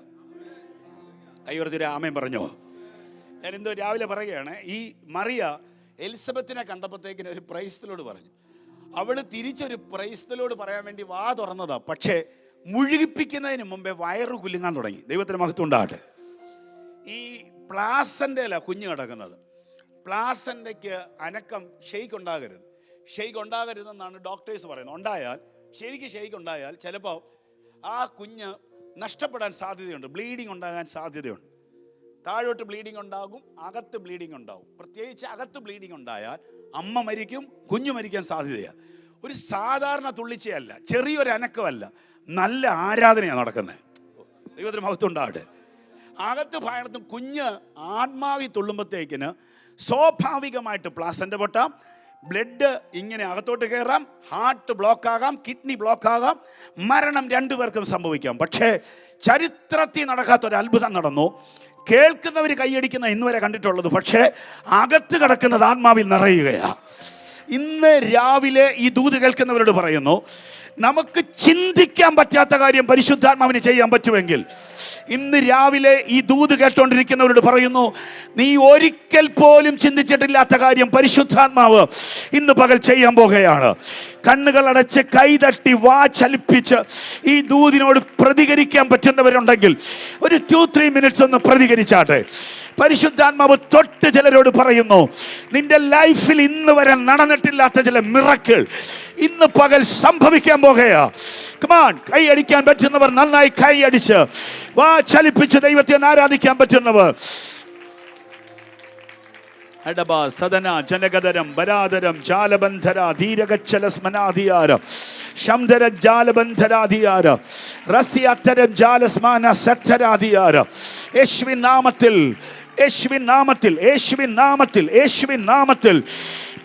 അയ്യോർത്തിരി ആമേൻ പറഞ്ഞോ? ഞാൻ എന്തോ രാവിലെ പറയുകയാണ്, ഈ മറിയ എലിസബത്തിനെ കണ്ടപ്പോഴത്തേക്കിന് ഒരു പ്രൈസ്തലോട് പറഞ്ഞു. അവൾ തിരിച്ചൊരു പ്രൈസ്തലോട് പറയാൻ വേണ്ടി വാ തുറന്നതാ. പക്ഷേ മുഴുകിപ്പിക്കുന്നതിന് മുമ്പേ വയറ് കുലുങ്ങാൻ തുടങ്ങി. ദൈവത്തിന് മഹത്വം ഉണ്ടാകട്ടെ. ഈ പ്ലാസൻ്റെയല്ല കുഞ്ഞ് കിടക്കുന്നത്. പ്ലാസൻ്റയ്ക്ക് അനക്കം ഷെയ്ക്ക് ഉണ്ടാകരുത്. ഷെയ്ക്ക് ഉണ്ടാകരുതെന്നാണ് ഡോക്ടേഴ്സ് പറയുന്നത്. ഉണ്ടായാൽ ശരിക്കും ഷെയ്ക്ക് ഉണ്ടായാൽ ചിലപ്പോൾ ആ കുഞ്ഞ് നഷ്ടപ്പെടാൻ സാധ്യതയുണ്ട്, ബ്ലീഡിങ് ഉണ്ടാകാൻ സാധ്യതയുണ്ട്. താഴോട്ട് ബ്ലീഡിങ് ഉണ്ടാകും, അകത്ത് ബ്ലീഡിങ് ഉണ്ടാകും. പ്രത്യേകിച്ച് അകത്ത് ബ്ലീഡിങ് ഉണ്ടായാൽ അമ്മ മരിക്കും, കുഞ്ഞു മരിക്കാൻ സാധ്യതയാണ്. ഒരു സാധാരണ തുള്ളിച്ചയല്ല, ചെറിയൊരു അനക്കമല്ല, നല്ല ആരാധനയാണ് നടക്കുന്നത്. ദൈവത്തിന് മഹത്വം ഉണ്ടാകട്ടെ. അകത്ത് ഭയണത്തും കുഞ്ഞ് ആത്മാവി തുള്ളുമ്പോഴത്തേക്കിന് സ്വാഭാവികമായിട്ട് പ്ലാസൻ്റ് പൊട്ടാം, ബ്ലഡ് ഇങ്ങനെ അകത്തോട്ട് കയറാം, ഹാർട്ട് ബ്ലോക്ക് ആകാം, കിഡ്നി ബ്ലോക്ക് ആകാം, മരണം രണ്ടുപേർക്കും സംഭവിക്കാം. പക്ഷേ ചരിത്രത്തിൽ നടക്കാത്തൊരു അത്ഭുതം നടന്നു. കേൾക്കുന്നവർ കൈയടിക്കുന്ന ഇന്ന് വരെ കണ്ടിട്ടുള്ളത്, പക്ഷേ അകത്ത് കിടക്കുന്നത് ആത്മാവിൽ നിറയുകയാണ്. ഇന്ന് രാവിലെ ഈ ദൂത് കേൾക്കുന്നവരോട് പറയുന്നു, നമുക്ക് ചിന്തിക്കാൻ പറ്റാത്ത കാര്യം പരിശുദ്ധാത്മാവിന് ചെയ്യാൻ പറ്റുമെങ്കിൽ ഇന്ന് രാവിലെ ഈ ദൂത് കേട്ടുകൊണ്ടിരിക്കുന്നവരോട് പറയുന്നു, നീ ഒരിക്കൽ പോലും ചിന്തിച്ചിട്ടില്ലാത്ത കാര്യം പരിശുദ്ധാത്മാവ് ഇന്ന് പകൽ ചെയ്യാൻ പോകുകയാണ്. കണ്ണുകൾ അടച്ച് കൈതട്ടി വാ ചലിപ്പിച്ച് ഈ ദൂതിനോട് പ്രതികരിക്കാൻ പറ്റുന്നവരുണ്ടെങ്കിൽ ഒരു 2-3 മിനിറ്റ്സ് ഒന്ന് പ്രതികരിച്ചാട്ടെ. പരിശുദ്ധാത്മാവ് തൊട്ട് ചിലരോട് പറയുന്നു, നിന്റെ ലൈഫിൽ ഇന്ന് വരെ നടന്നിട്ടില്ലാത്ത ചില മിറക്കിൾ ഇന്ന് പകൽ സംഭവിക്കാൻ പോകുകയാ. കമാൺ, കൈ അടിക്കാൻ പറ്റുന്നവർ നന്നായി കൈ അടിച്ച് വാ ചലിപ്പിച്ച് ദൈവത്തെ ആരാധിക്കാൻ പറ്റുന്നവർ. അടബ സദന ജനഗദരം ബരാദരം ജാലബന്ധര ധീരഗച്ഛല സ്മനാധിയാരം ശംധര ജാലബന്ധരാധിയാരം റസ്യാത്തരം ജാലസ്മാന സത്തരാധിയാരം. യേശുവിൻ നാമത്തിൽ, യേശുവിൻ നാമത്തിൽ, യേശുവിൻ നാമത്തിൽ, യേശുവിൻ നാമത്തിൽ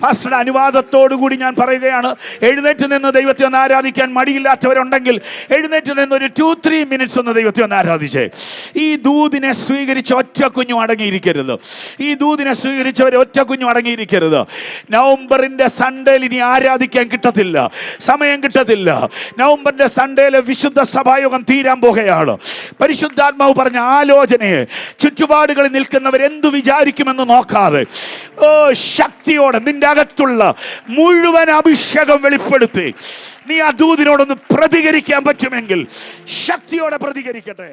പാസ്റ്ററുടെ അനുവാദത്തോടുകൂടി ഞാൻ പറയുകയാണ്, എഴുന്നേറ്റ് നിന്ന് ദൈവത്തെ ഒന്ന് ആരാധിക്കാൻ മടിയില്ലാത്തവരുണ്ടെങ്കിൽ എഴുന്നേറ്റ് നിന്ന് ഒരു 2-3 മിനിറ്റ്സ് ഒന്ന് ദൈവത്തെ ഒന്ന് ആരാധിച്ചേ. ഈ ദൂതിനെ സ്വീകരിച്ച് ഒറ്റ കുഞ്ഞും അടങ്ങിയിരിക്കരുത്. ഈ ദൂതിനെ സ്വീകരിച്ചവർ ഒറ്റ കുഞ്ഞും അടങ്ങിയിരിക്കരുത്. നവംബറിന്റെ സൺഡേയിൽ ഇനി ആരാധിക്കാൻ കിട്ടത്തില്ല, സമയം കിട്ടത്തില്ല. നവംബറിന്റെ സൺഡേയിലെ വിശുദ്ധ സഭായോഗം തീരാൻ പോകുകയാണ്. പരിശുദ്ധാത്മാവ് പറഞ്ഞ ആലോചനയെ ചുറ്റുപാടുകളിൽ നിൽക്കുന്നവരെന്തു വിചാരിക്കുമെന്ന് നോക്കാതെ ശക്തിയോടെ നിന്റെ അകത്തുള്ള മുഴുവൻ അഭിഷേകം വെളിപ്പെടുത്തി നീ ആ ദൂതിനോടൊന്ന് പ്രതികരിക്കാൻ പറ്റുമെങ്കിൽ ശക്തിയോടെ പ്രതികരിക്കട്ടെ.